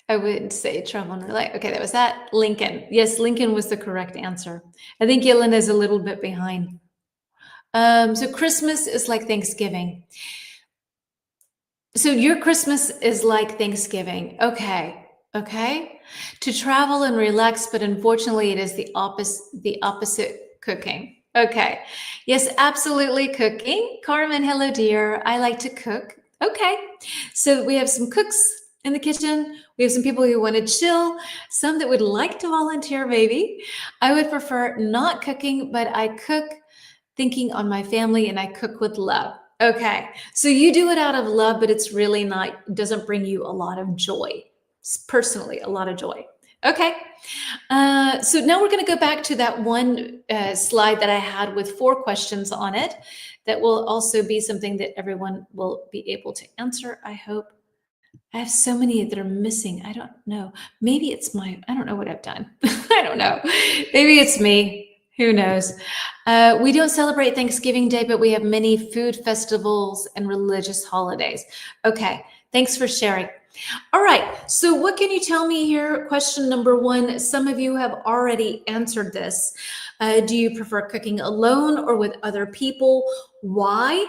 I would say travel and relax. Okay, that was that. Lincoln. Yes, Lincoln was the correct answer. I think Yelena is a little bit behind. So Christmas is like Thanksgiving. So your Christmas is like Thanksgiving. Okay. Okay. To travel and relax, but unfortunately it is the opposite cooking. Okay. Yes, absolutely cooking. Carmen, hello dear. I like to cook. Okay. So we have some cooks in the kitchen. We have some people who want to chill, some that would like to volunteer maybe. I would prefer not cooking, but I cook thinking on my family and I cook with love. Okay, so you do it out of love, but it's really not, doesn't bring you a lot of joy. Personally, a lot of joy. Okay, so now we're going to go back to that one slide that I had with 4 questions on it. That will also be something that everyone will be able to answer, I hope. I have so many that are missing. I don't know. Maybe it's I don't know what I've done. I don't know. Maybe it's me. Who knows? We don't celebrate Thanksgiving Day, but we have many food festivals and religious holidays. Okay, thanks for sharing. All right, so what can you tell me here? Question number 1, some of you have already answered this. Do you prefer cooking alone or with other people? Why?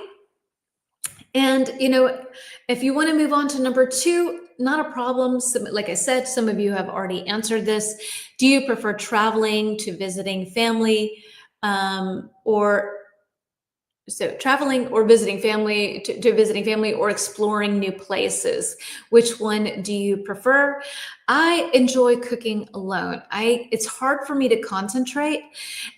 And, you know, if you want to move on to number 2, not a problem. Like I said, some of you have already answered this. Do you prefer traveling to visiting family traveling or visiting family to visiting family or exploring new places? Which one do you prefer? I enjoy cooking alone. It's hard for me to concentrate.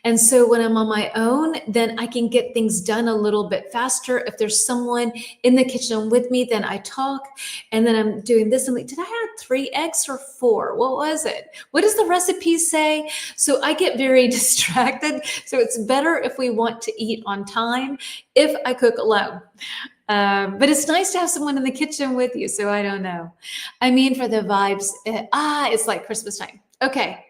And so when I'm on my own, then I can get things done a little bit faster. If there's someone in the kitchen with me, then I talk and then I'm doing this. I'm like, did I add 3 eggs or 4? What was it? What does the recipe say? So I get very distracted. So it's better if we want to eat on time if I cook alone. But it's nice to have someone in the kitchen with you. So I don't know. I mean, for the vibes, it's like Christmas time. Okay.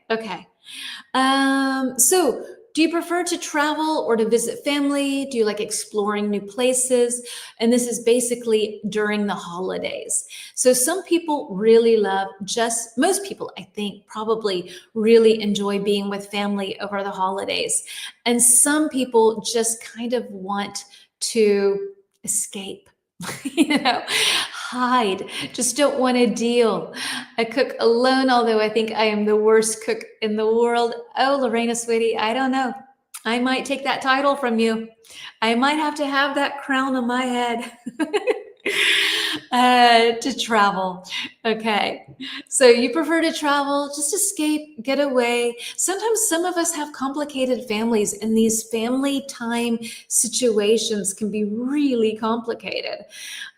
So do you prefer to travel or to visit family? Do you like exploring new places? And this is basically during the holidays. So some people really love most people, I think, probably really enjoy being with family over the holidays. And some people just kind of want to escape, hide, just don't want to deal. I cook alone, although I think I am the worst cook in the world. Oh, Lorena, sweetie, I don't know. I might take that title from you. I might have to have that crown on my head. To travel. Okay. So you prefer to travel, just escape, get away. Sometimes some of us have complicated families and these family time situations can be really complicated.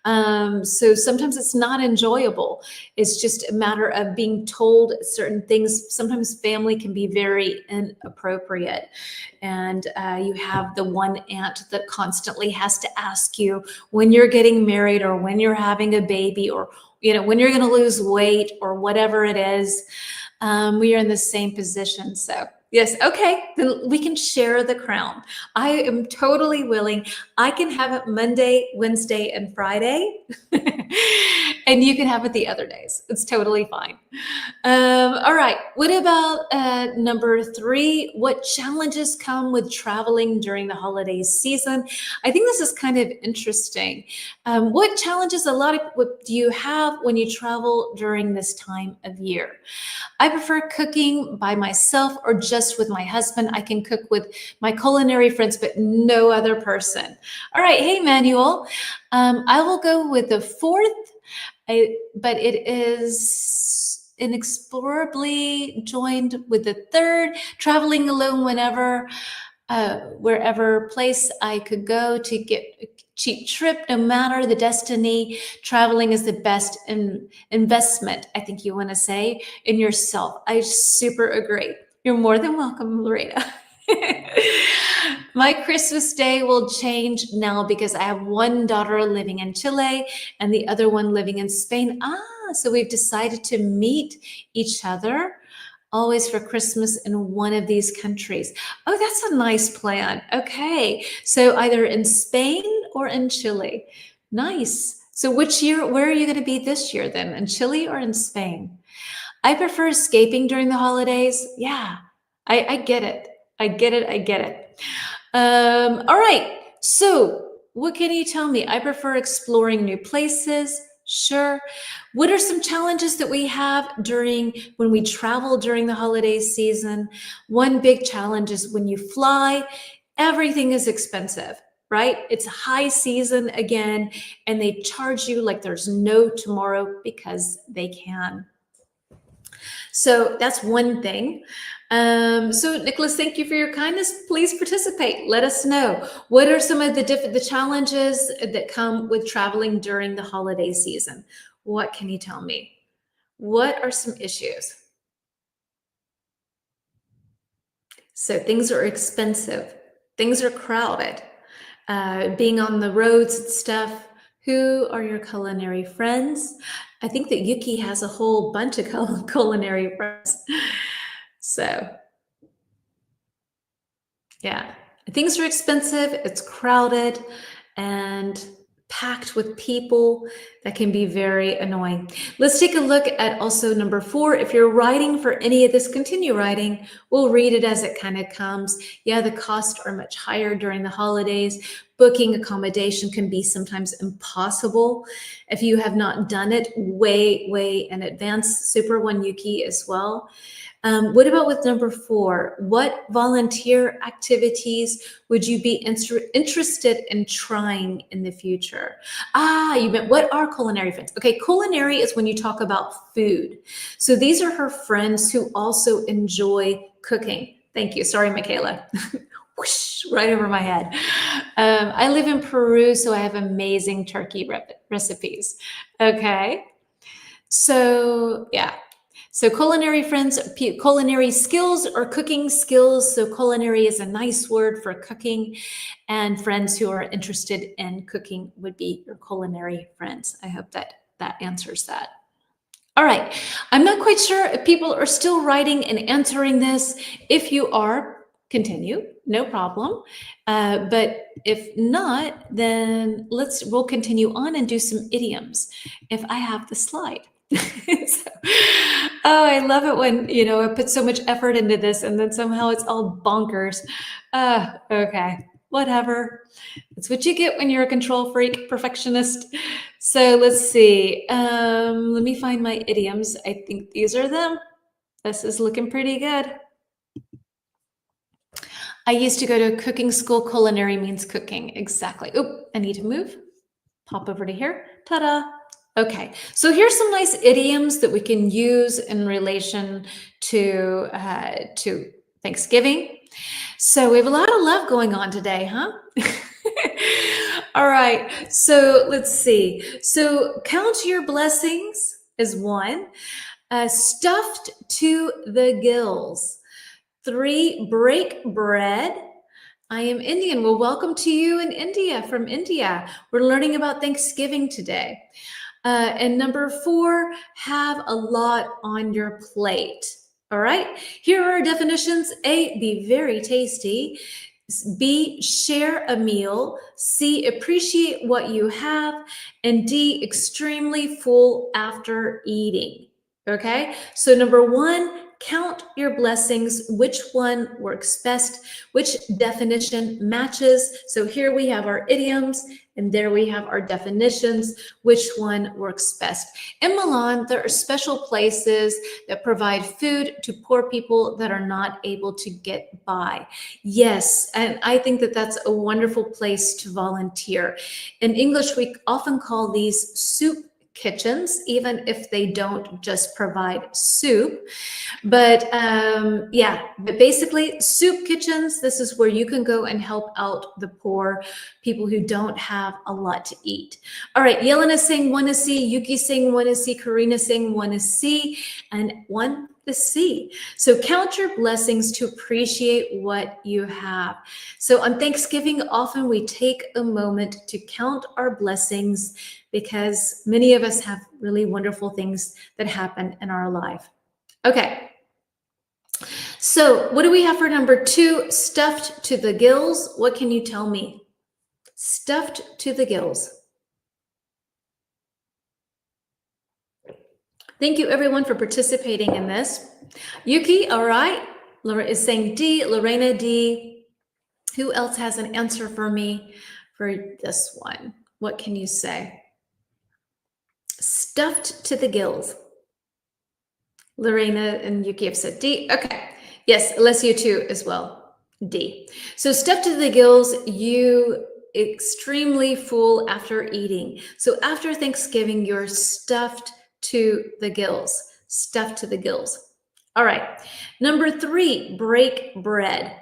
So sometimes it's not enjoyable. It's just a matter of being told certain things. Sometimes family can be very inappropriate. And you have the one aunt that constantly has to ask you when you're getting married or when you're having a baby or when you're going to lose weight or whatever it is. We are in the same position. So yes. Okay. Then we can share the crown. I am totally willing. I can have it Monday, Wednesday, and Friday. And you can have it the other days. It's totally fine. All right. What about number 3? What challenges come with traveling during the holiday season? I think this is kind of interesting. What challenges what do you have when you travel during this time of year? I prefer cooking by myself or just with my husband. I can cook with my culinary friends, but no other person. All right. Hey, Manuel. I will go with the 4th, but it is inexplorably joined with the 3rd, traveling alone wherever place I could go to get a cheap trip, no matter the destiny. Traveling is the best investment, I think you want to say, in yourself. I super agree. You're more than welcome, Loretta. My Christmas day will change now because I have one daughter living in Chile and the other one living in Spain. So we've decided to meet each other always for Christmas in one of these countries. Oh, that's a nice plan. Okay. So either in Spain or in Chile. Nice. So where are you going to be this year then? In Chile or in Spain? I prefer escaping during the holidays. Yeah, I get it. I get it. I get it. All right. So what can you tell me? I prefer exploring new places. Sure. What are some challenges that we have when we travel during the holiday season? One big challenge is when you fly, everything is expensive, right? It's high season again, and they charge you like there's no tomorrow because they can. So that's one thing. So Nicholas, thank you for your kindness. Please participate. Let us know. What are some of the challenges that come with traveling during the holiday season? What can you tell me? What are some issues? So things are expensive. Things are crowded. Being on the roads and stuff. Who are your culinary friends? I think that Yuki has a whole bunch of culinary friends. So, yeah, things are expensive, it's crowded, and packed with people. That can be very annoying. Let's take a look at also number 4. If you're writing for any of this, continue writing. We'll read it as it kind of comes. Yeah, the costs are much higher during the holidays. Booking accommodation can be sometimes impossible if you have not done it way in advance. Super One Yuki as well. What about with number 4? What volunteer activities would you be interested in trying in the future? You meant what are culinary friends? Okay, culinary is when you talk about food. So these are her friends who also enjoy cooking. Thank you. Sorry, Michaela. Whoosh, right over my head. I live in Peru, so I have amazing turkey recipes. Okay. So, yeah. So culinary friends, culinary skills or cooking skills. So culinary is a nice word for cooking, and friends who are interested in cooking would be your culinary friends. I hope that answers that. All right. I'm not quite sure if people are still writing and answering this. If you are, continue, no problem. But if not, then we'll continue on and do some idioms if I have the slide. I love it when, I put so much effort into this and then somehow it's all bonkers. Okay, whatever. That's what you get when you're a control freak, perfectionist. So let's see. Let me find my idioms. I think these are them. This is looking pretty good. I used to go to cooking school. Culinary means cooking. Exactly. Oop, I need to move. Pop over to here. Ta-da. Okay, so here's some nice idioms that we can use in relation to Thanksgiving. So we have a lot of love going on today, huh? All right, so let's see. So count your blessings is 1. Stuffed to the gills. 3, break bread. I am Indian. Well, welcome to you in India, from India. We're learning about Thanksgiving today. And number 4, have a lot on your plate. All right, here are our definitions. A, be very tasty. B, share a meal. C, appreciate what you have. And D, extremely full after eating. Okay, so number one, count your blessings. Which one works best? Which definition matches? So here we have our idioms, and there we have our definitions. Which one works best? In Milan, there are special places that provide food to poor people that are not able to get by. Yes, and I think that that's a wonderful place to volunteer. In English, we often call these soup kitchens, even if they don't just provide soup. But yeah, but basically soup kitchens, this is where you can go and help out the poor people who don't have a lot to eat. All right, Yelena saying one is C, Yuki saying one is C, Karina saying one is C, and one is C. So count your blessings to appreciate what you have. So on Thanksgiving, often we take a moment to count our blessings because many of us have really wonderful things that happen in our life. Okay. So what do we have for number two? Stuffed to the gills. What can you tell me? Stuffed to the gills. Thank you everyone for participating in this. Yuki, all right. Laura is saying D, Lorena D. Who else has an answer for me for this one? What can you say? Stuffed to the gills. Lorena and Yuki have said D. Okay. Yes, Alessio too as well. D. So stuffed to the gills, you extremely full after eating. So after Thanksgiving, you're stuffed to the gills. Stuffed to the gills. All right. Number three, break bread.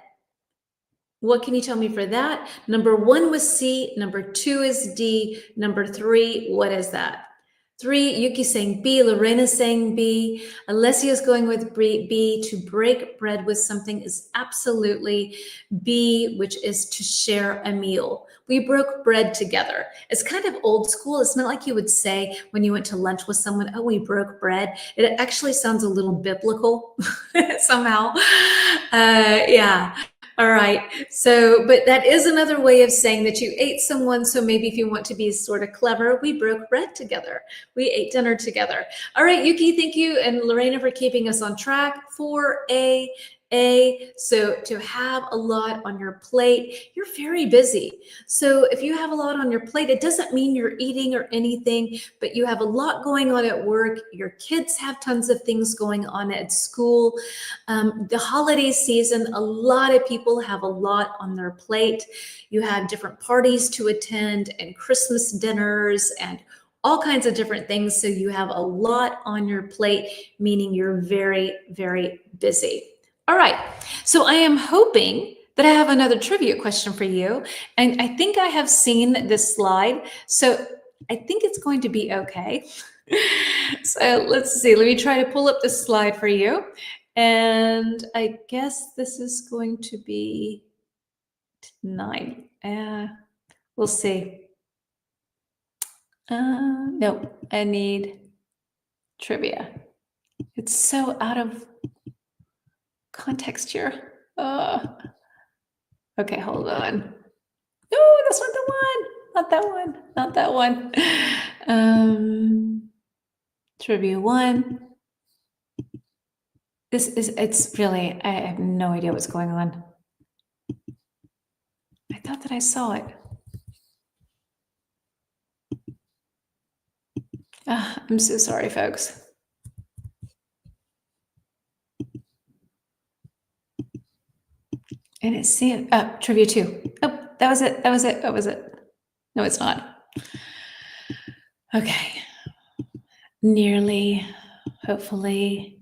What can you tell me for that? Number one was C. Number two is D. Number three, what is that? 3, Yuki saying B, Lorena saying B, Alessia's going with B. To break bread with something is absolutely B, which is to share a meal. We broke bread together. It's kind of old school. It's not like you would say when you went to lunch with someone, oh, we broke bread. It actually sounds a little biblical somehow. Yeah. All right. So, but that is another way of saying that you ate someone. So maybe if you want to be sort of clever, we broke bread together. We ate dinner together. All right, Yuki, thank you. And Lorena for keeping us on track. 4A. So to have a lot on your plate, you're very busy. So if you have a lot on your plate, it doesn't mean you're eating or anything, but you have a lot going on at work. Your kids have tons of things going on at school. The holiday season, a lot of people have a lot on their plate. You have different parties to attend and Christmas dinners and all kinds of different things. So you have a lot on your plate, meaning you're very, very busy. All right, so I am hoping that I have another trivia question for you. And I think I have seen this slide, so I think it's going to be okay. So let's see, let me try to pull up this slide for you. And I guess this is going to be 9. We'll see. No, I need trivia. It's so out of context here. Okay, hold on. Oh, that's not the one. Not that one. Not that one. Trivia 1. It's really, I have no idea what's going on. I thought that I saw it. I'm so sorry, folks. And it's seeing trivia 2. Oh, that was it. That was it. That was it. No, it's not. Okay. Nearly, hopefully.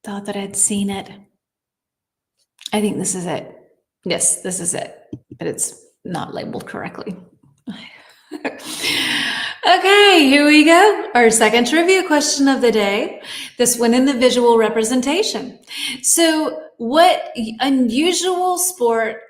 Thought that I'd seen it. I think this is it. Yes, this is it, but it's not labeled correctly. Okay, here we go. Our second trivia question of the day. This one in the visual representation. So what unusual sport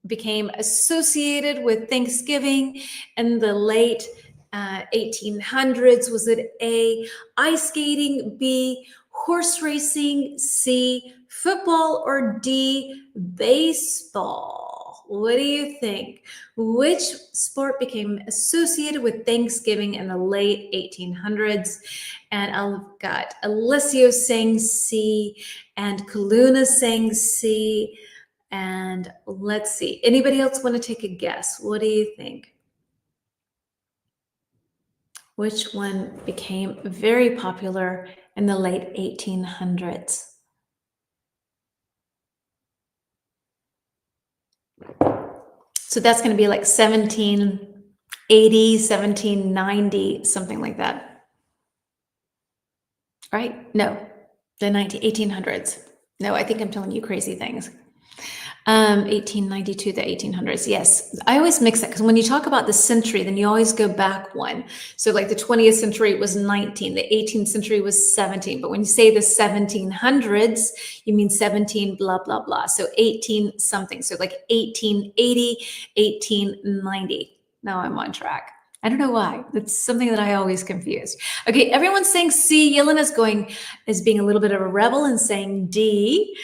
became associated with Thanksgiving in the late 1800s? Was it A, ice skating, B, horse racing, C, football, or D, baseball? What do you think? Which sport became associated with Thanksgiving in the late 1800s? And I've got Alessio saying C, and Kaluna saying C. And let's see. Anybody else want to take a guess? What do you think? Which one became very popular in the late 1800s? So that's going to be like 1780, 1790, something like that. Right? No, the 1800s. No, I think I'm telling you crazy things. 1892, the 1800s. Yes, I always mix that because when you talk about the century, then you always go back one. So like the 20th century was 19, the 18th century was 17. But when you say the 1700s, you mean 17 blah, blah, blah. So 18 something. So like 1880, 1890. Now I'm on track. I don't know why. That's something that I always confuse. Okay, everyone's saying C. Yelena's is being a little bit of a rebel and saying D.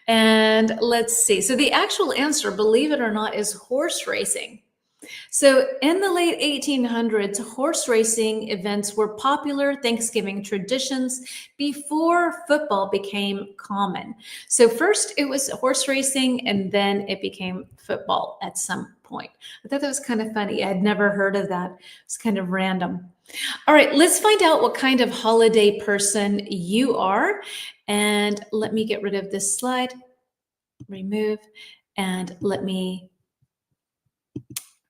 And let's see. So the actual answer, believe it or not, is horse racing. So in the late 1800s, horse racing events were popular Thanksgiving traditions before football became common. So first it was horse racing and then it became football at some point. I thought that was kind of funny. I had never heard of that. It's kind of random. All right, let's find out what kind of holiday person you are. And let me get rid of this slide, remove, and let me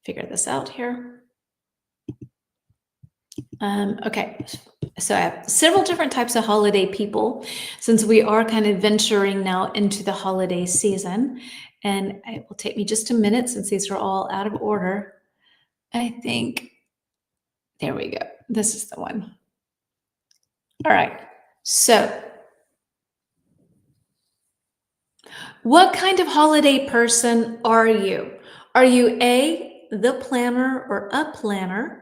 figure this out here. Okay, so I have several different types of holiday people since we are kind of venturing now into the holiday season. And it will take me just a minute since these are all out of order. I think, there we go. This is the one. All right, so what kind of holiday person are you? Are you A, the planner or a planner?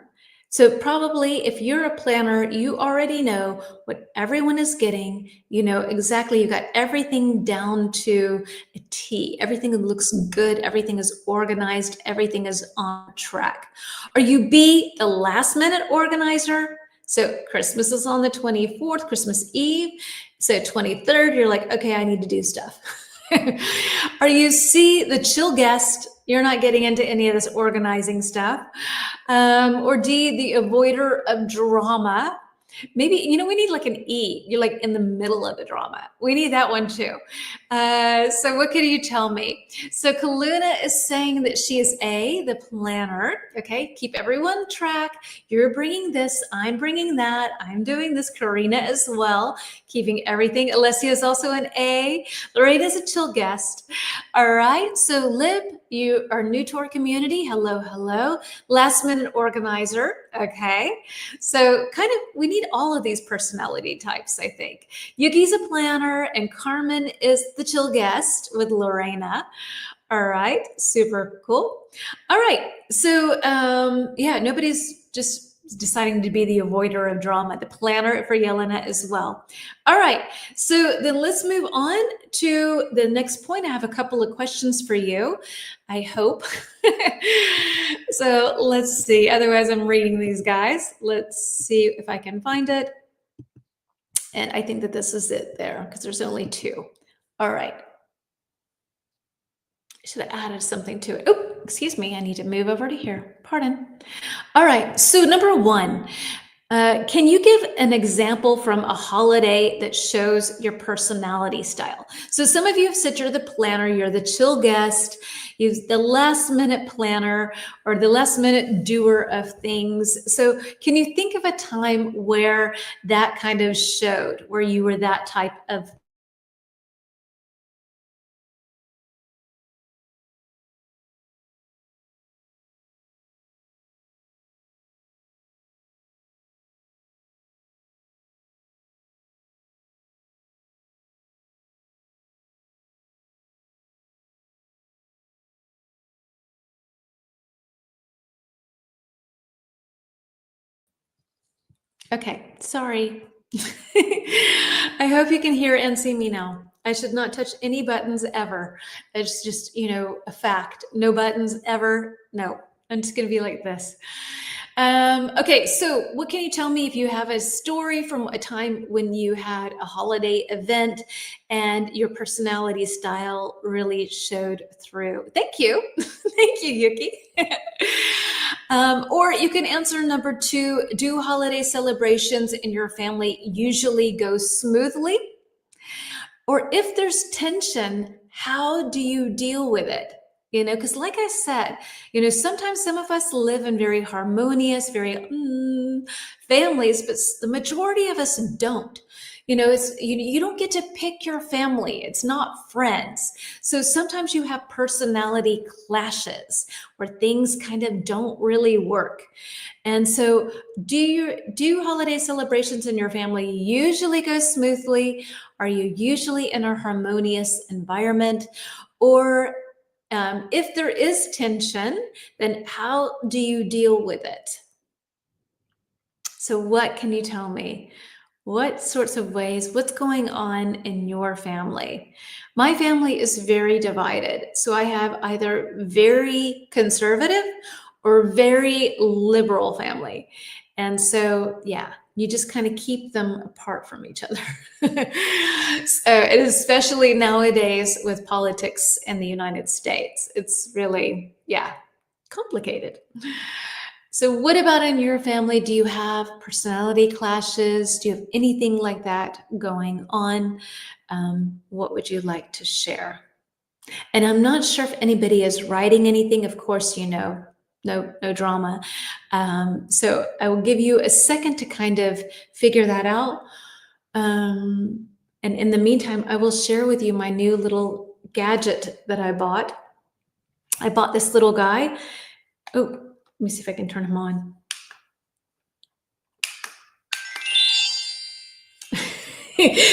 So probably if you're a planner, you already know what everyone is getting. You know exactly, you got everything down to a T. Everything looks good. Everything is organized. Everything is on track. Are you B, the last minute organizer? So Christmas is on the 24th, Christmas Eve. So 23rd, you're like, okay, I need to do stuff. Are you C, the chill guest? You're not getting into any of this organizing stuff. Or D, the avoider of drama. Maybe, we need like an E. You're like in the middle of the drama. We need that one too. So what can you tell me? So Kaluna is saying that she is A, the planner. Okay, keep everyone track. You're bringing this, I'm bringing that, I'm doing this. Karina as well, keeping everything. Alessia is also an A. Lorraine is a chill guest. All right, so Lib, you are new to our community. Hello, hello. Last minute organizer. Okay, so kind of we need all of these personality types, I think. Yuki's a planner and Carmen is the chill guest with Lorena. All right, super cool. All right, so yeah, nobody's just deciding to be the avoider of drama, the planner for Yelena as well. All right, so then let's move on to the next point. I have a couple of questions for you, I hope. So let's see. Otherwise, I'm reading these guys. Let's see if I can find it. And I think that this is it there because there's only two. All right. Should have added something to it. Oh, excuse me. I need to move over to here. Pardon. All right. So number one, can you give an example from a holiday that shows your personality style? So some of you have said you're the planner, you're the chill guest, you're the last minute planner or the last minute doer of things. So can you think of a time where that kind of showed, where you were that type of? Okay, sorry. I hope you can hear and see me now. I should not touch any buttons ever. It's just, a fact. No buttons ever. No, I'm just going to be like this. Okay, so what can you tell me if you have a story from a time when you had a holiday event and your personality style really showed through? Thank you. Thank you, Yuki. Or you can answer number 2, do holiday celebrations in your family usually go smoothly? Or if there's tension, how do you deal with it? Because like I said, sometimes some of us live in very harmonious, very families, but the majority of us don't. You don't get to pick your family. It's not friends. So sometimes you have personality clashes where things kind of don't really work. And so do holiday celebrations in your family usually go smoothly? Are you usually in a harmonious environment? Or if there is tension, then how do you deal with it? So what can you tell me? What sorts of ways, what's going on in your family? My family is very divided. So I have either very conservative or very liberal family. And so, yeah, you just kind of keep them apart from each other. So, especially nowadays with politics in the United States, it's really, yeah, complicated. So what about in your family? Do you have personality clashes? Do you have anything like that going on? What would you like to share? And I'm not sure if anybody is writing anything. Of course, no drama. So I will give you a second to kind of figure that out. And in the meantime, I will share with you my new little gadget that I bought. I bought this little guy. Oh, let me see if I can turn him on.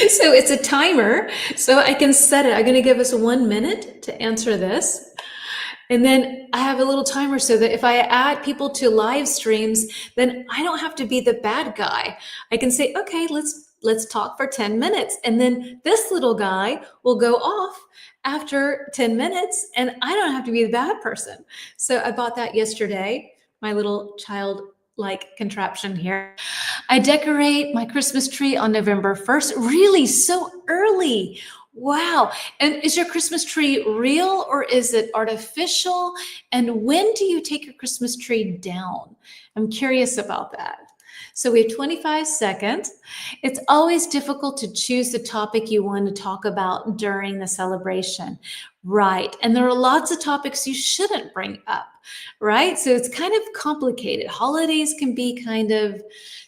So it's a timer, so I can set it. I'm going to give us 1 minute to answer this. And then I have a little timer so that if I add people to live streams, then I don't have to be the bad guy. I can say, okay, let's talk for 10 minutes. And then this little guy will go off after 10 minutes and I don't have to be the bad person. So I bought that yesterday, my little child-like contraption here. I decorate my Christmas tree on November 1st. Really, so early. Wow. And is your Christmas tree real or is it artificial? And when do you take your Christmas tree down? I'm curious about that. So we have 25 seconds. It's always difficult to choose the topic you want to talk about during the celebration. Right. And there are lots of topics you shouldn't bring up, right? So it's kind of complicated. Holidays can be kind of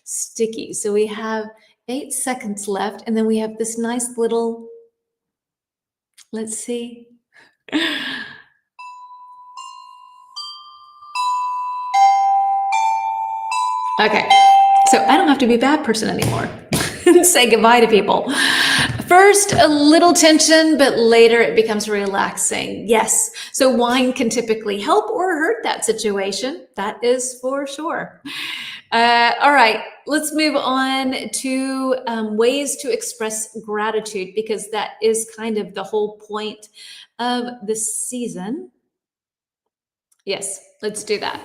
sticky. So we have 8 seconds left, and then we have this nice little, let's see. Okay, so I don't have to be a bad person anymore. Say goodbye to people. First, a little tension, but later it becomes relaxing. Yes, so wine can typically help or hurt that situation. That is for sure. All right, let's move on to ways to express gratitude, because that is kind of the whole point of the season. Yes, let's do that.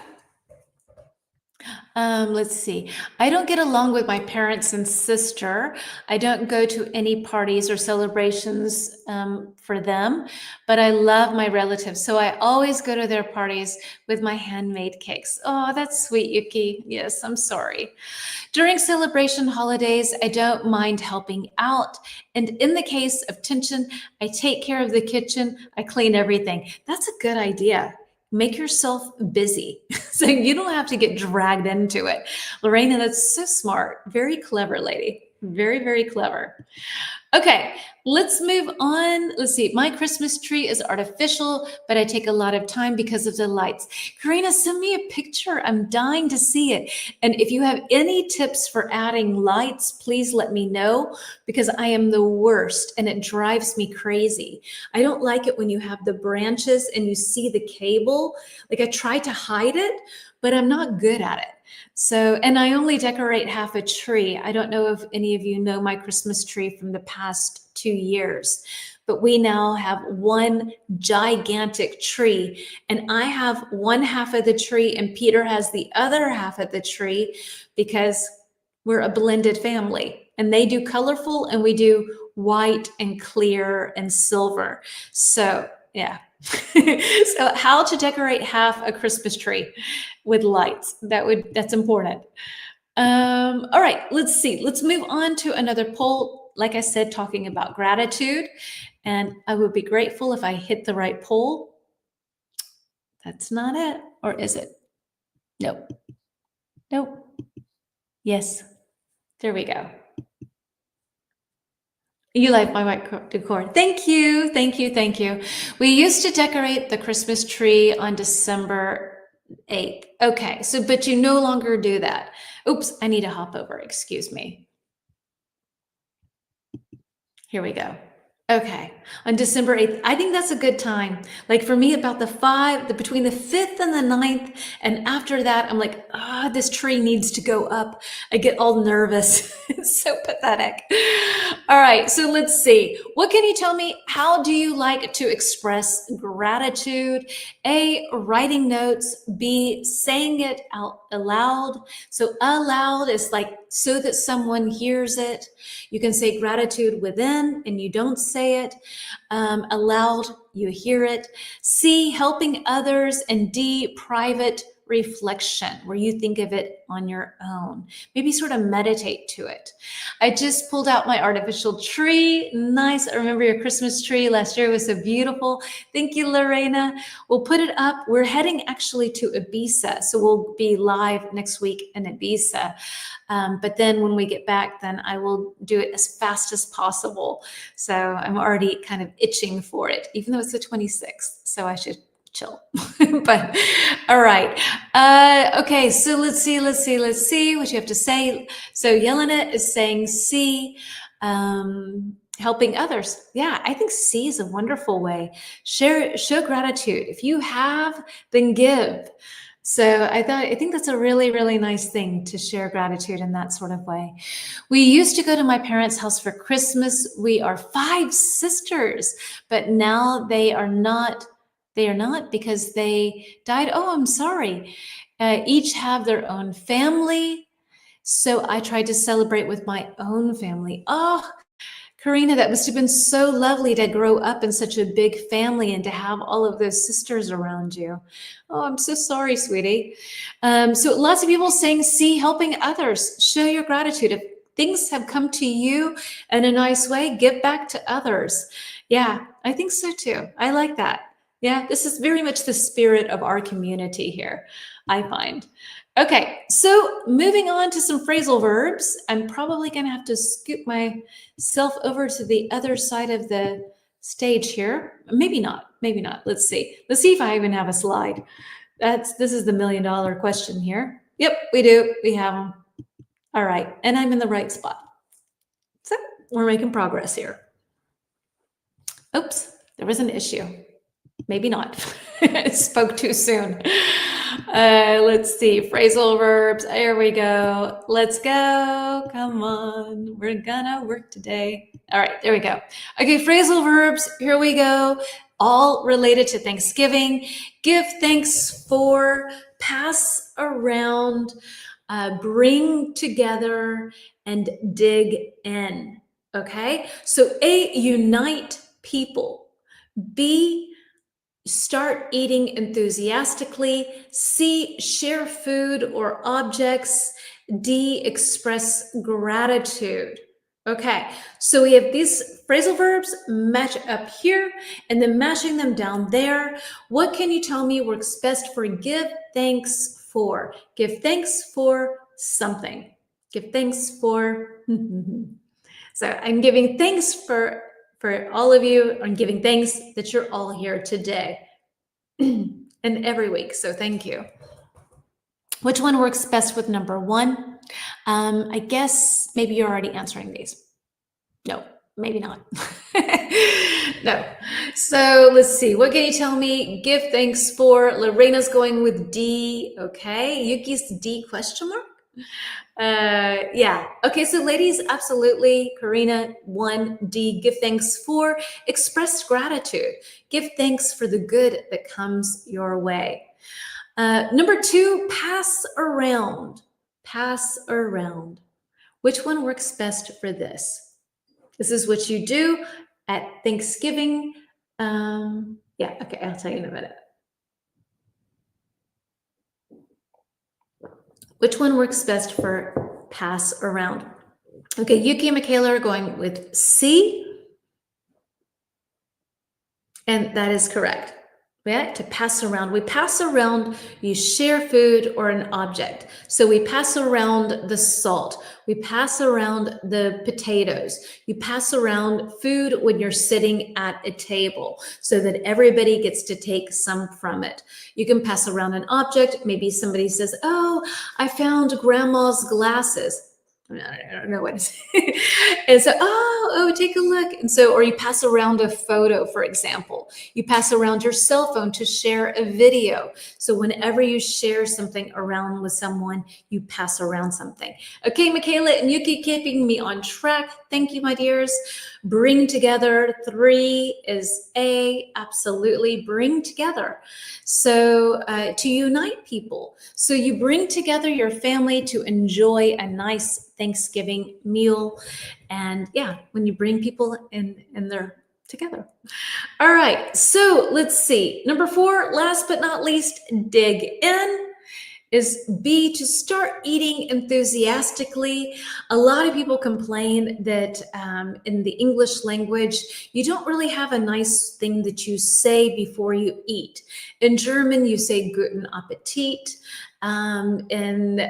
Let's see. I don't get along with my parents and sister. I don't go to any parties or celebrations for them, but I love my relatives. So I always go to their parties with my handmade cakes. Oh, that's sweet, Yuki. Yes, I'm sorry. During celebration holidays, I don't mind helping out. And in the case of tension, I take care of the kitchen. I clean everything. That's a good idea. Make yourself busy so you don't have to get dragged into it. Lorena, that's so smart. Very clever, lady. Very, very clever. Okay, let's move on. Let's see. My Christmas tree is artificial, but I take a lot of time because of the lights. Karina, send me a picture. I'm dying to see it. And if you have any tips for adding lights, please let me know, because I am the worst and it drives me crazy. I don't like it when you have the branches and you see the cable. Like, I try to hide it, but I'm not good at it. So, and I only decorate half a tree. I don't know if any of you know my Christmas tree from the past 2 years, but we now have one gigantic tree. And I have one half of the tree and Peter has the other half of the tree because we're a blended family. And they do colorful and we do white and clear and silver. So yeah. So how to decorate half a Christmas tree with lights. That's important. All right, let's see. Let's move on to another poll. Like I said, talking about gratitude. And I would be grateful if I hit the right poll. That's not it. Or is it? Nope. Nope. Yes. There we go. You like my white decor. Thank you. Thank you. Thank you. We used to decorate the Christmas tree on December 8th. Okay. So, but you no longer do that. Oops, I need to hop over. Excuse me. Here we go. Okay, on December 8th, I think that's a good time. Like for me, about between the 5th and the 9th, and after that, I'm like, this tree needs to go up. I get all nervous. It's so pathetic. All right, so let's see. What can you tell me? How do you like to express gratitude? A, writing notes. B, saying it out aloud. So aloud is like so that someone hears it. You can say gratitude within and you don't say it. Aloud, you hear it. C, helping others. And D, private reflection, where you think of it on your own. Maybe sort of meditate to it. I just pulled out my artificial tree. Nice. I remember your Christmas tree last year. It was so beautiful. Thank you, Lorena. We'll put it up. We're heading actually to Ibiza. So we'll be live next week in Ibiza. But then when we get back, then I will do it as fast as possible. So I'm already kind of itching for it, even though it's the 26th. So I should chill. But all right. Okay, so let's see what you have to say. So Yelena is saying C, helping others. Yeah, I think C is a wonderful way. Show gratitude. If you have, then give. So I think that's a really, really nice thing to share gratitude in that sort of way. We used to go to my parents' house for Christmas. We are 5 sisters, but now they are not because they died. Oh, I'm sorry. Each have their own family. So I tried to celebrate with my own family. Oh, Karina, that must have been so lovely to grow up in such a big family and to have all of those sisters around you. Oh, I'm so sorry, sweetie. So lots of people saying, see, helping others, show your gratitude. If things have come to you in a nice way, give back to others. Yeah, I think so too. I like that. Yeah, this is very much the spirit of our community here, I find. Okay, so moving on to some phrasal verbs. I'm probably going to have to scoot myself over to the other side of the stage here. Maybe not. Let's see. Let's see if I even have a slide. This is the $1 million question here. Yep, we do. We have them. All right, and I'm in the right spot. So we're making progress here. Oops, there was an issue. Maybe not. Spoke too soon. Let's see. Phrasal verbs. There we go. Let's go. Come on. We're gonna work today. All right. There we go. Okay. Phrasal verbs. Here we go. All related to Thanksgiving. Give thanks for, pass around, bring together, and dig in. Okay. So A, unite people. B, start eating enthusiastically. C, share food or objects. D, express gratitude. Okay, so we have these phrasal verbs match up here and then matching them down there. What can you tell me works best for give thanks for? Give thanks for something. Give thanks for. So I'm giving thanks for all of you. I'm giving thanks that you're all here today and every week. So thank you. Which one works best with number 1? I guess maybe you're already answering these. No, maybe not. No. So let's see. What can you tell me? Give thanks for. Lorena's going with D. Okay. Yuki's D question mark. Yeah. Okay. So, ladies, absolutely. Karina, 1D, give thanks for express gratitude. Give thanks for the good that comes your way. Number 2, pass around. Pass around. Which one works best for this? This is what you do at Thanksgiving. Yeah. Okay. I'll tell you in a minute. Which one works best for pass around? Okay, Yuki and Michaela are going with C, and that is correct. Yeah, to pass around. We pass around, you share food or an object. So we pass around the salt. We pass around the potatoes. You pass around food when you're sitting at a table so that everybody gets to take some from it. You can pass around an object. Maybe somebody says, oh, I found grandma's glasses. I don't know what it's and so take a look. And so, or you pass around a photo, for example. You pass around your cell phone to share a video. So whenever you share something around with someone, you pass around something. Okay, Michaela and Yuki, keeping me on track. Thank you, my dears. Bring together. 3 is A, absolutely. Bring together. So to unite people. So you bring together your family to enjoy a nice Thanksgiving meal. And yeah, when you bring people in and they're together. All right, so let's see. Number 4, last but not least, dig in. Is B, to start eating enthusiastically. A lot of people complain that in the English language, you don't really have a nice thing that you say before you eat. In German, you say Guten Appetit. In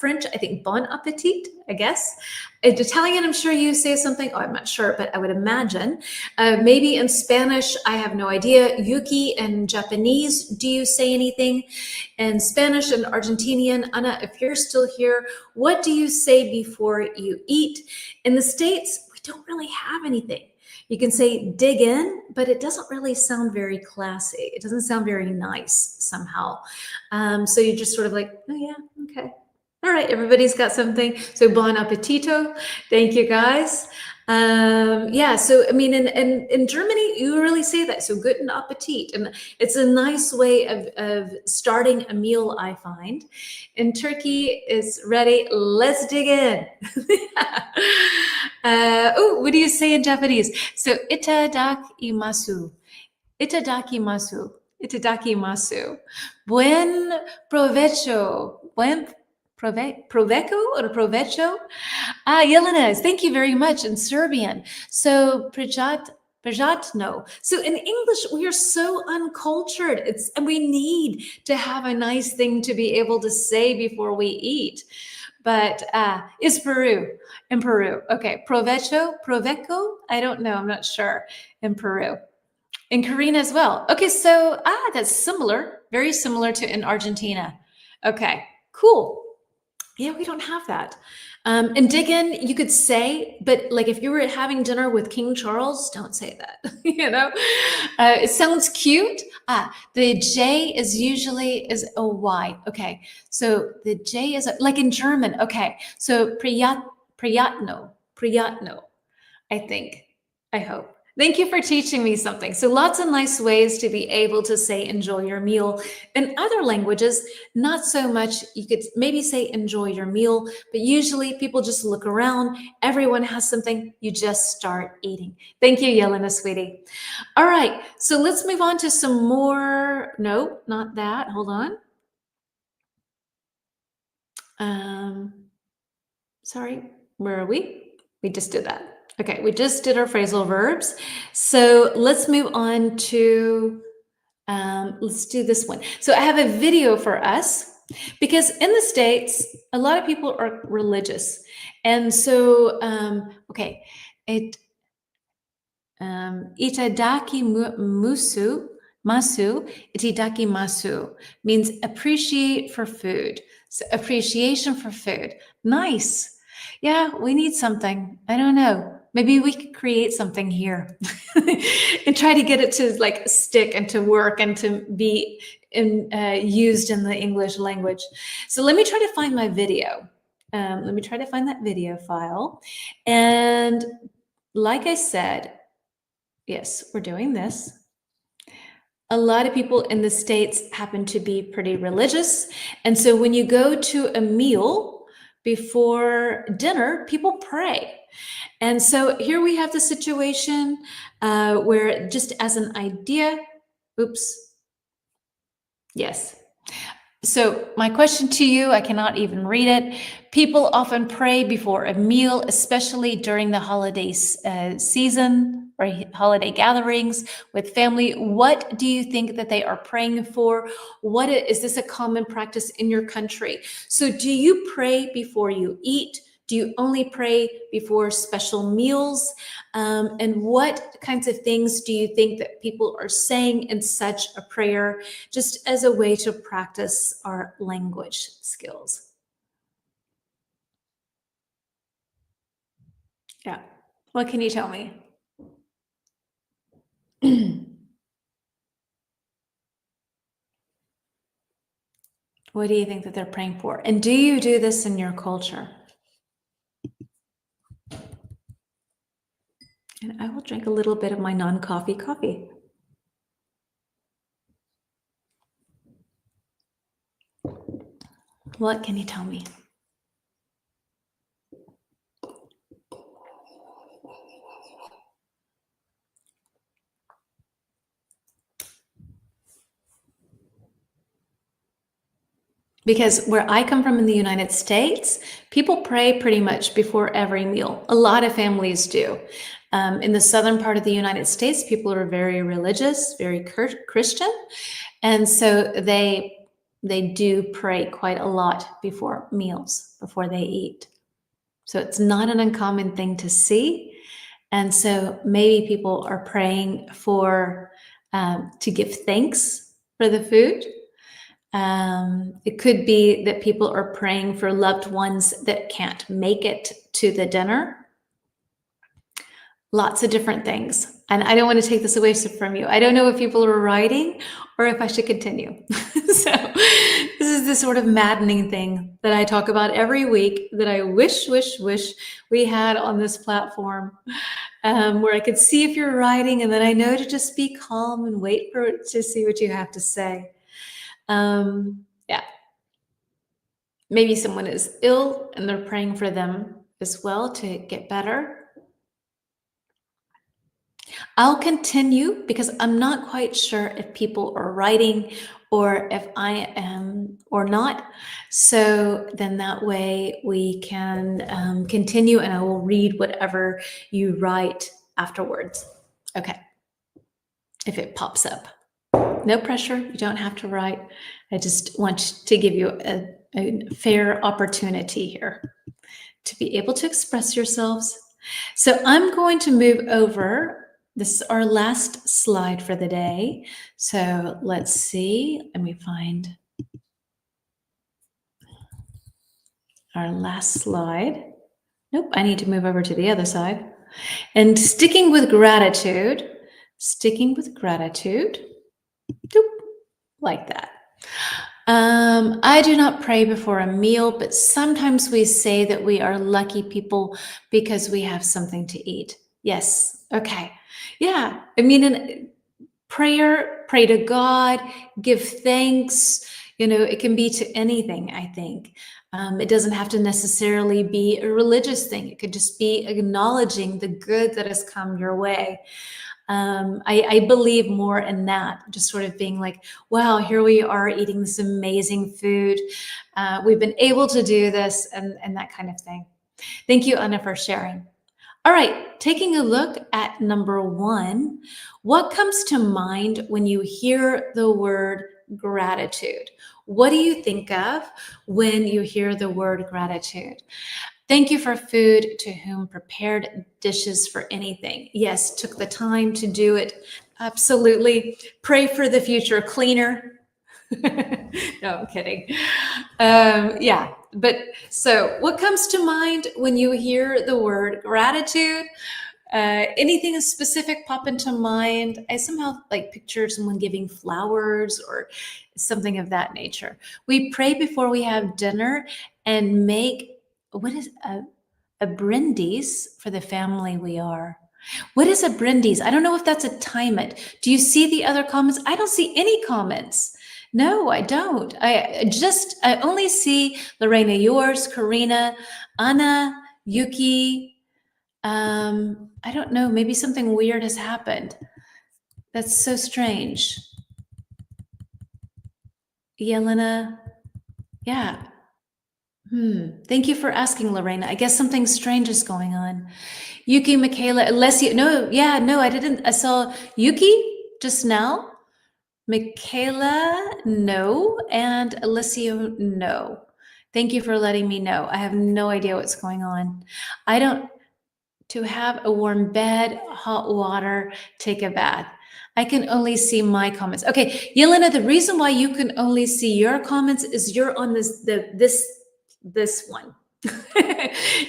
French, I think Bon Appetit, I guess. In Italian, I'm sure you say something. Oh, I'm not sure, but I would imagine. Maybe in Spanish, I have no idea. Yuki, in Japanese, do you say anything? In Spanish and Argentinian, Anna, if you're still here, what do you say before you eat? In the States, we don't really have anything. You can say dig in, but it doesn't really sound very classy. It doesn't sound very nice somehow. So you're just sort of like, oh yeah, okay. All right, everybody's got something. So bon appetito. Thank you, guys. Yeah, so I mean, in Germany, you really say that. So guten Appetit. And it's a nice way of starting a meal, I find. In Turkey, it's ready. Let's dig in. What do you say in Japanese? So itadakimasu. Itadakimasu. Itadakimasu. Buen provecho. Buen provecho or provecho? Jelena, thank you very much in Serbian. So Prajatno. So in English, we are so uncultured. And we need to have a nice thing to be able to say before we eat. But is Peru in Peru? Okay, provecho, provecho. I don't know. I'm not sure in Peru. In Korean as well. Okay, so that's similar, very similar to in Argentina. Okay, cool. Yeah, we don't have that. And dig in, you could say, but like if you were having dinner with King Charles, don't say that. It sounds cute. The J is is a Y. Okay, so the J is like in German. Okay, so priyatno, I think. I hope. Thank you for teaching me something. So lots of nice ways to be able to say enjoy your meal. In other languages, not so much. You could maybe say enjoy your meal, but usually people just look around. Everyone has something. You just start eating. Thank you, Yelena, sweetie. All right, so let's move on to some more. No, not that. Hold on. Sorry, where are we? We just did that. Okay, we just did our phrasal verbs. So let's move on to, let's do this one. So I have a video for us because in the States, a lot of people are religious. And so, okay, itadaki itadaki masu means appreciate for food. So appreciation for food. Nice. Yeah, we need something. I don't know. Maybe we could create something here and try to get it to like stick and to work and to be used in the English language. So let me try to find my video. Let me try to find that video file. And like I said, yes, we're doing this. A lot of people in the States happen to be pretty religious. And so when you go to a meal before dinner, people pray. And so here we have the situation where, just as an idea, oops, yes. So my question to you, I cannot even read it. People often pray before a meal, especially during the holiday season or holiday gatherings with family. What do you think that they are praying for? Is this a common practice in your country? So do you pray before you eat? Do you only pray before special meals? And what kinds of things do you think that people are saying in such a prayer, just as a way to practice our language skills? Yeah. What can you tell me? What do you think that they're praying for? And do you do this in your culture? And I will drink a little bit of my non-coffee coffee. What can you tell me? Because where I come from in the United States, people pray pretty much before every meal. A lot of families do. In the southern part of the United States, people are very religious, very Christian. And so they do pray quite a lot before meals, before they eat. So it's not an uncommon thing to see. And so maybe people are praying for to give thanks for the food. It could be that people are praying for loved ones that can't make it to the dinner. Lots of different things. And I don't want to take this away from you. I don't know if people are writing or if I should continue. So this is the sort of maddening thing that I talk about every week that I wish we had on this platform, where I could see if you're writing, and then I know to just be calm and wait to see what you have to say. Yeah. Maybe someone is ill and they're praying for them as well to get better. I'll continue because I'm not quite sure if people are writing or if I am or not. So then that way we can continue, and I will read whatever you write afterwards. Okay. If it pops up. No pressure. You don't have to write. I just want to give you a fair opportunity here to be able to express yourselves. So I'm going to move over. This is our last slide for the day. So let's see. Let me find our last slide. Nope, I need to move over to the other side. And sticking with gratitude, doop, like that. I do not pray before a meal, but sometimes we say that we are lucky people because we have something to eat. Yes. Okay. Yeah. I mean, in prayer, pray to God, give thanks. It can be to anything, I think. It doesn't have to necessarily be a religious thing. It could just be acknowledging the good that has come your way. I believe more in that, just sort of being like, wow, here we are eating this amazing food. We've been able to do this and that kind of thing. Thank you, Anna, for sharing. All right, taking a look at number 1, what comes to mind when you hear the word gratitude? What do you think of when you hear the word gratitude? Thank you for food to whom prepared dishes for anything. Yes, took the time to do it. Absolutely. Pray for the future cleaner. No, I'm kidding. Yeah, but so what comes to mind when you hear the word gratitude? Anything specific pop into mind? I somehow picture someone giving flowers or something of that nature. We pray before we have dinner and make What is a brindis for the family we are? What is a brindis? I don't know if that's a time it. Do you see the other comments? I don't see any comments. No, I don't. I only see Lorena, yours, Karina, Anna, Yuki. I don't know. Maybe something weird has happened. That's so strange. Yelena, yeah. Thank you for asking, Lorena. I guess something strange is going on. Yuki, Michaela, Alessia. No, yeah, no, I didn't. I saw Yuki just now. Michaela, no. And Alessio, no. Thank you for letting me know. I have no idea what's going on. I don't, to have a warm bed, hot water, take a bath. I can only see my comments. Okay, Yelena, the reason why you can only see your comments is you're on this one.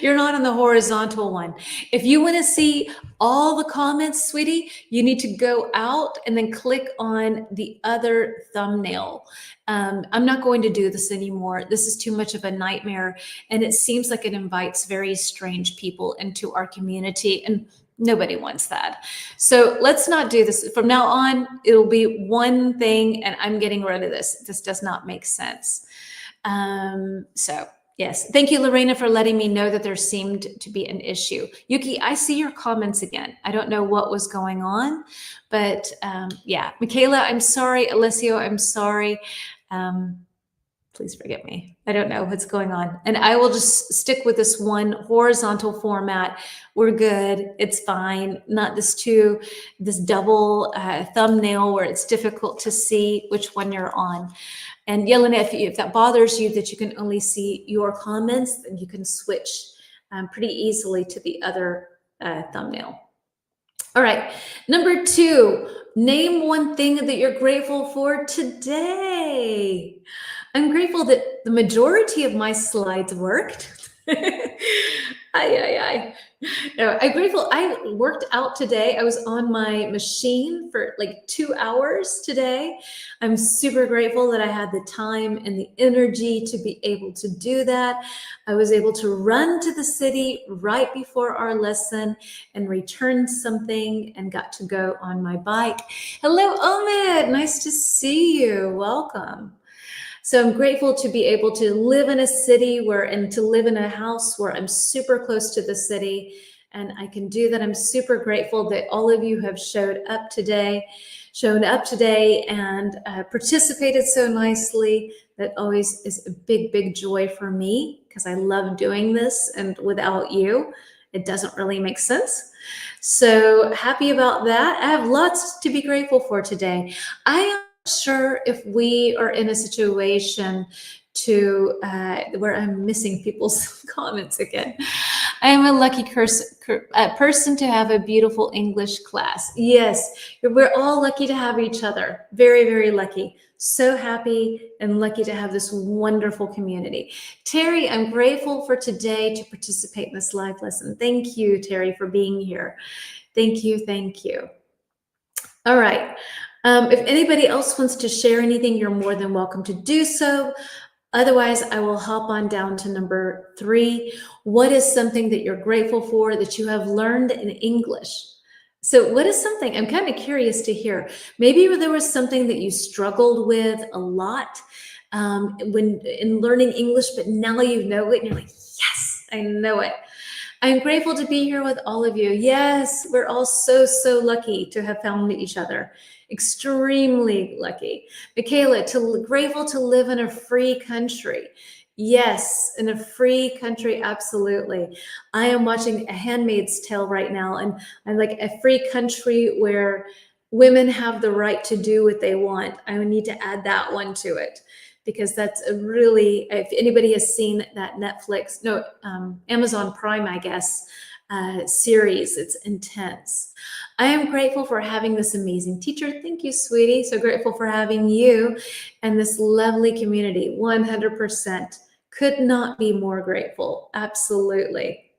You're not on the horizontal one. If you want to see all the comments, sweetie, you need to go out and then click on the other thumbnail. I'm not going to do this anymore. This is too much of a nightmare. And it seems like it invites very strange people into our community. And nobody wants that. So let's not do this. From now on, it'll be one thing, and I'm getting rid of this. This does not make sense. So yes, thank you, Lorena, for letting me know that there seemed to be an issue. Yuki, I see your comments again. I don't know what was going on, but yeah. Michaela, I'm sorry. Alessio, I'm sorry. Please forgive me. I don't know what's going on. And I will just stick with this one horizontal format. We're good. It's fine. Not this double thumbnail where it's difficult to see which one you're on. And Yelena, if that bothers you that you can only see your comments, then you can switch pretty easily to the other thumbnail. All right, number 2, name one thing that you're grateful for today. I'm grateful that the majority of my slides worked. No, I'm grateful. I worked out today. I was on my machine for like 2 hours today. I'm super grateful that I had the time and the energy to be able to do that. I was able to run to the city right before our lesson and return something and got to go on my bike. Hello, Omid. Nice to see you. Welcome. So I'm grateful to be able to live in a city and to live in a house where I'm super close to the city, and I can do that. I'm super grateful that all of you have shown up today and participated so nicely. That always is a big, big joy for me because I love doing this, and without you, it doesn't really make sense. So happy about that. I have lots to be grateful for today. I am sure if we are in a situation where I'm missing people's comments again. I am a lucky person to have a beautiful English class. Yes, we're all lucky to have each other. Very, very lucky. So happy and lucky to have this wonderful community. Terry, I'm grateful for today to participate in this live lesson. Thank you, Terry, for being here. Thank you, thank you. All right. If anybody else wants to share anything, you're more than welcome to do so. Otherwise, I will hop on down to number 3. What is something that you're grateful for that you have learned in English? So what is something, I'm kind of curious to hear. Maybe there was something that you struggled with a lot when in learning English, but now you know it and you're like, yes, I know it. I'm grateful to be here with all of you. Yes, we're all so, so lucky to have found each other. Extremely lucky. Michaela, grateful to live in a free country. Yes, in a free country, absolutely. I am watching A Handmaid's Tale right now, and I'm like a free country where women have the right to do what they want. I need to add that one to it, because that's a really, if anybody has seen that Amazon Prime, I guess, series, it's intense. I am grateful for having this amazing teacher. Thank you, sweetie. So grateful for having you and this lovely community. 100%. Could not be more grateful. Absolutely.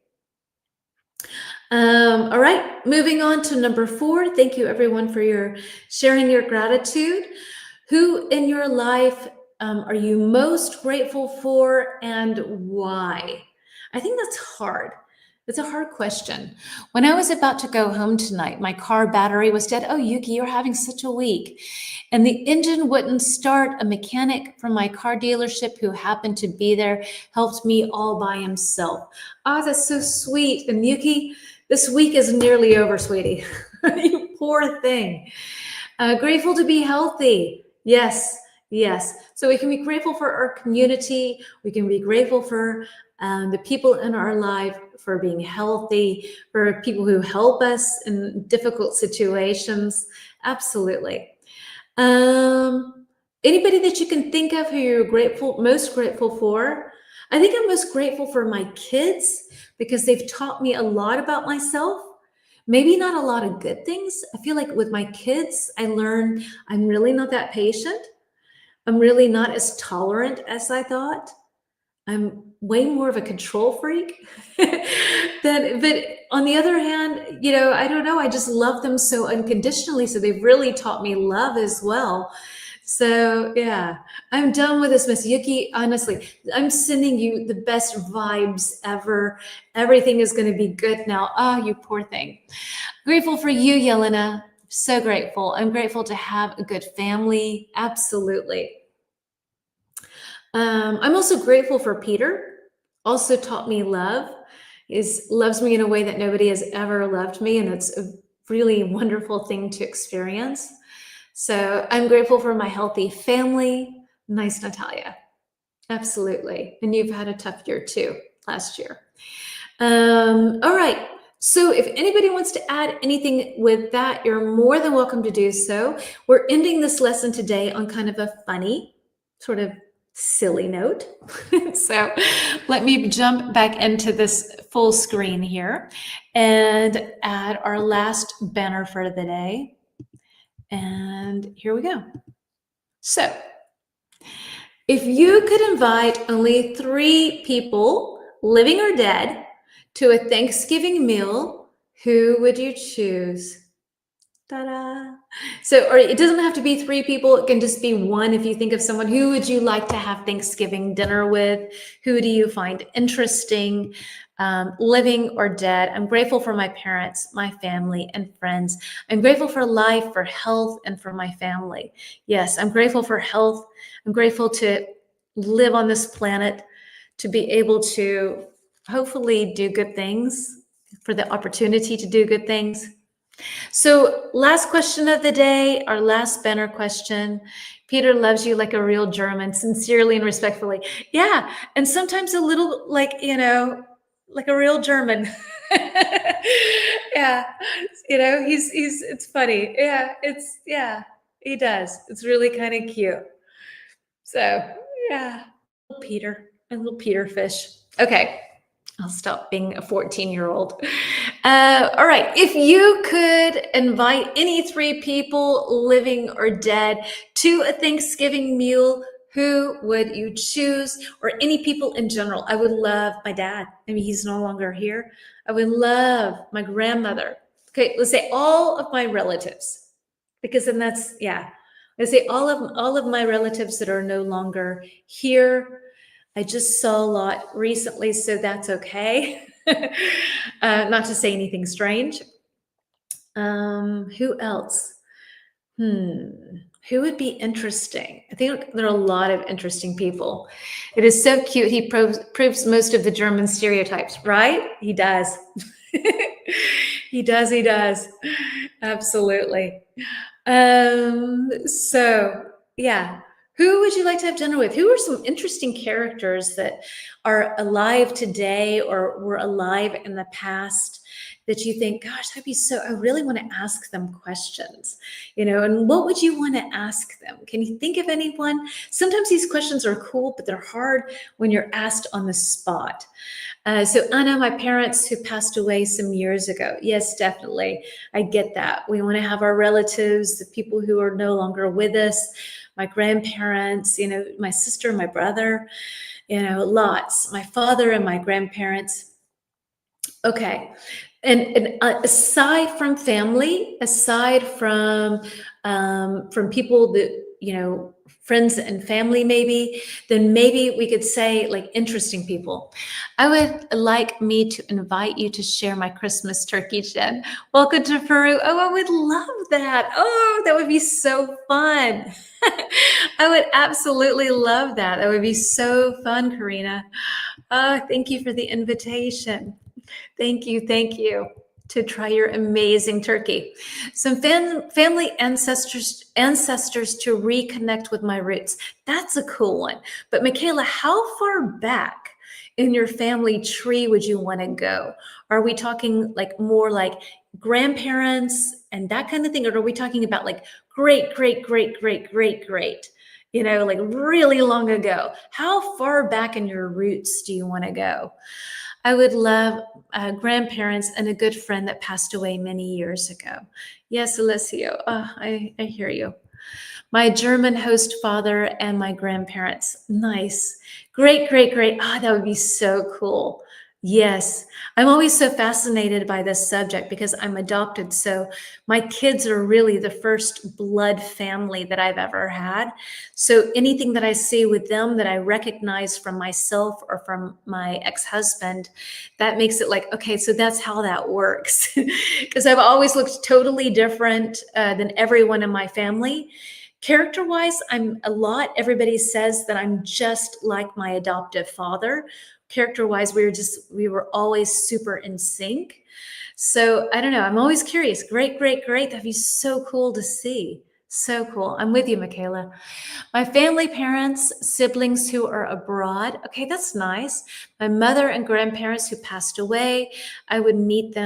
All right, moving on to number 4. Thank you everyone for sharing your gratitude. Who in your life are you most grateful for, and why? I think that's hard. It's a hard question. When I was about to go home tonight, my car battery was dead. Oh, Yuki, you're having such a week. And the engine wouldn't start. A mechanic from my car dealership who happened to be there helped me all by himself. Oh, that's so sweet. And Yuki, this week is nearly over, sweetie. You poor thing. Grateful to be healthy. Yes, yes. So we can be grateful for our community. We can be grateful for the people in our life, for being healthy, for people who help us in difficult situations. Absolutely. Anybody that you can think of who you're most grateful for? I think I'm most grateful for my kids because they've taught me a lot about myself. Maybe not a lot of good things. I feel like with my kids, I learned I'm really not that patient. I'm really not as tolerant as I thought. I'm way more of a control freak. But on the other hand, I don't know. I just love them so unconditionally. So they've really taught me love as well. So yeah, I'm done with this, Miss Yuki. Honestly, I'm sending you the best vibes ever. Everything is going to be good now. Ah, you poor thing. Grateful for you, Yelena. So grateful. I'm grateful to have a good family. Absolutely. I'm also grateful for Peter. Also taught me love. Loves me in a way that nobody has ever loved me, and it's a really wonderful thing to experience. So I'm grateful for my healthy family. Nice, Natalia. Absolutely. And you've had a tough year too, last year. All right. So if anybody wants to add anything with that, you're more than welcome to do so. We're ending this lesson today on kind of a funny, sort of silly note. So let me jump back into this full screen here and add our last banner for the day. And here we go. So if you could invite only 3 people, living or dead, to a Thanksgiving meal, who would you choose? Ta-da! So, or it doesn't have to be 3 people. It can just be 1. If you think of someone, who would you like to have Thanksgiving dinner with? Who do you find interesting, living or dead? I'm grateful for my parents, my family, and friends. I'm grateful for life, for health, and for my family. Yes, I'm grateful for health. I'm grateful to live on this planet, to be able to hopefully do good things, for the opportunity to do good things. So last question of the day, our last banner question. Peter loves you like a real German, sincerely and respectfully. Yeah, and sometimes a little like a real German. Yeah, he's it's funny. Yeah, he does. It's really kind of cute. So yeah, a little Peter fish. Okay. I'll stop being a 14-year-old. All right. If you could invite any 3 people, living or dead, to a Thanksgiving meal, who would you choose? Or any people in general? I would love my dad. I mean, he's no longer here. I would love my grandmother. Okay, let's say all of my relatives, because then that's, yeah. Let's say all of my relatives that are no longer here. I just saw a lot recently, so that's okay. Not to say anything strange. Who else? Who would be interesting? I think there are a lot of interesting people. It is so cute. He proves most of the German stereotypes, right? He does. He does. Absolutely. So yeah. Who would you like to have dinner with? Who are some interesting characters that are alive today or were alive in the past that you think, gosh, I really want to ask them questions, and what would you want to ask them? Can you think of anyone? Sometimes these questions are cool, but they're hard when you're asked on the spot. So Anna, my parents who passed away some years ago. Yes, definitely. I get that. We want to have our relatives, the people who are no longer with us, my grandparents, my sister, my brother, lots, my father and my grandparents. Okay. And aside from family, aside from people that friends and family maybe, then maybe we could say like interesting people. I would like me to invite you to share my Christmas turkey, Jen. Welcome to Peru. Oh, I would love that. Oh, that would be so fun. I would absolutely love that. That would be so fun, Karina. Thank you for the invitation. Thank you to try your amazing turkey. Some family ancestors to reconnect with my roots. That's a cool one. But Michaela, how far back in your family tree would you want to go? Are we talking like more like grandparents and that kind of thing? Or are we talking about like great, great, great, great, great, great? Like really long ago. How far back in your roots do you want to go? I would love grandparents and a good friend that passed away many years ago. Yes, Alessio, I hear you. My German host father and my grandparents. Nice. Great, great, great. That would be so cool. Yes. I'm always so fascinated by this subject because I'm adopted. So my kids are really the first blood family that I've ever had. So anything that I see with them that I recognize from myself or from my ex-husband, that makes it like, okay, so that's how that works. Because I've always looked totally different than everyone in my family. Character-wise, everybody says that I'm just like my adoptive father. Character-wise, we were always super in sync. So I don't know, I'm always curious. Great, great, great. That'd be so cool to see. So cool. I'm with you, Michaela. My family, parents, siblings who are abroad. Okay, that's nice. My mother and grandparents who passed away. I would meet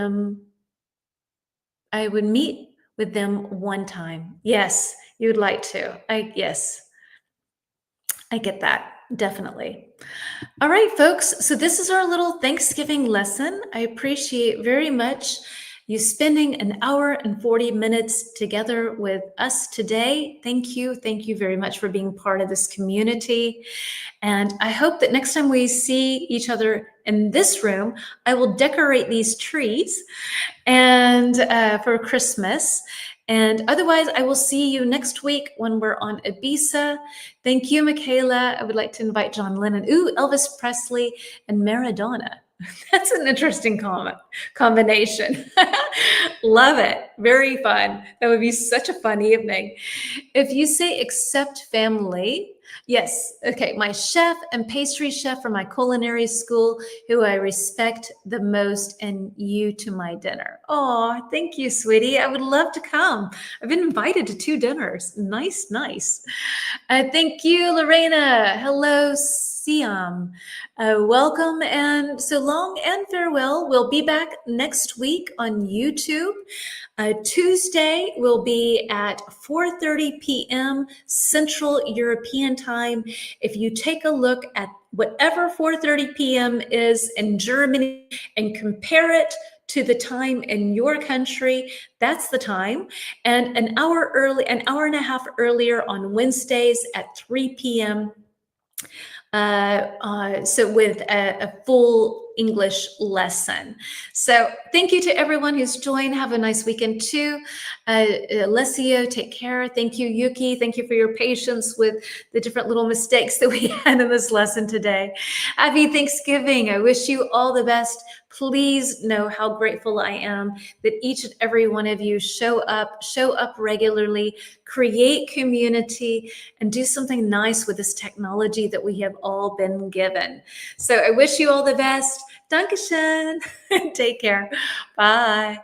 with them one time. Yes, you'd like to. Yes, I get that. Definitely. All right, folks. So this is our little Thanksgiving lesson. I appreciate very much you spending an hour and 40 minutes together with us today. Thank you. Thank you very much for being part of this community. And I hope that next time we see each other in this room, I will decorate these trees and for Christmas. And otherwise, I will see you next week when we're on Ibiza. Thank you, Michaela. I would like to invite John Lennon, Elvis Presley, and Maradona. That's an interesting combination. Love it. Very fun. That would be such a fun evening. If you say accept family, yes. Okay. My chef and pastry chef from my culinary school, who I respect the most, and you to my dinner. Oh, thank you, sweetie. I would love to come. I've been invited to 2 dinners. Nice, nice. Thank you, Lorena. Hello, Siam. Welcome and so long and farewell. We'll be back next week on YouTube. Tuesday will be at 4:30 p.m. Central European Time. If you take a look at whatever 4:30 p.m. is in Germany and compare it to the time in your country, that's the time. And an hour and a half earlier on Wednesdays at 3 p.m. So with a full English lesson. So thank you to everyone who's joined. Have a nice weekend too. Alessio, take care. Thank you, Yuki. Thank you for your patience with the different little mistakes that we had in this lesson today. Happy Thanksgiving. I wish you all the best. Please know how grateful I am that each and every one of you show up regularly, create community, and do something nice with this technology that we have all been given. So I wish you all the best. Dankeschön. Take care. Bye.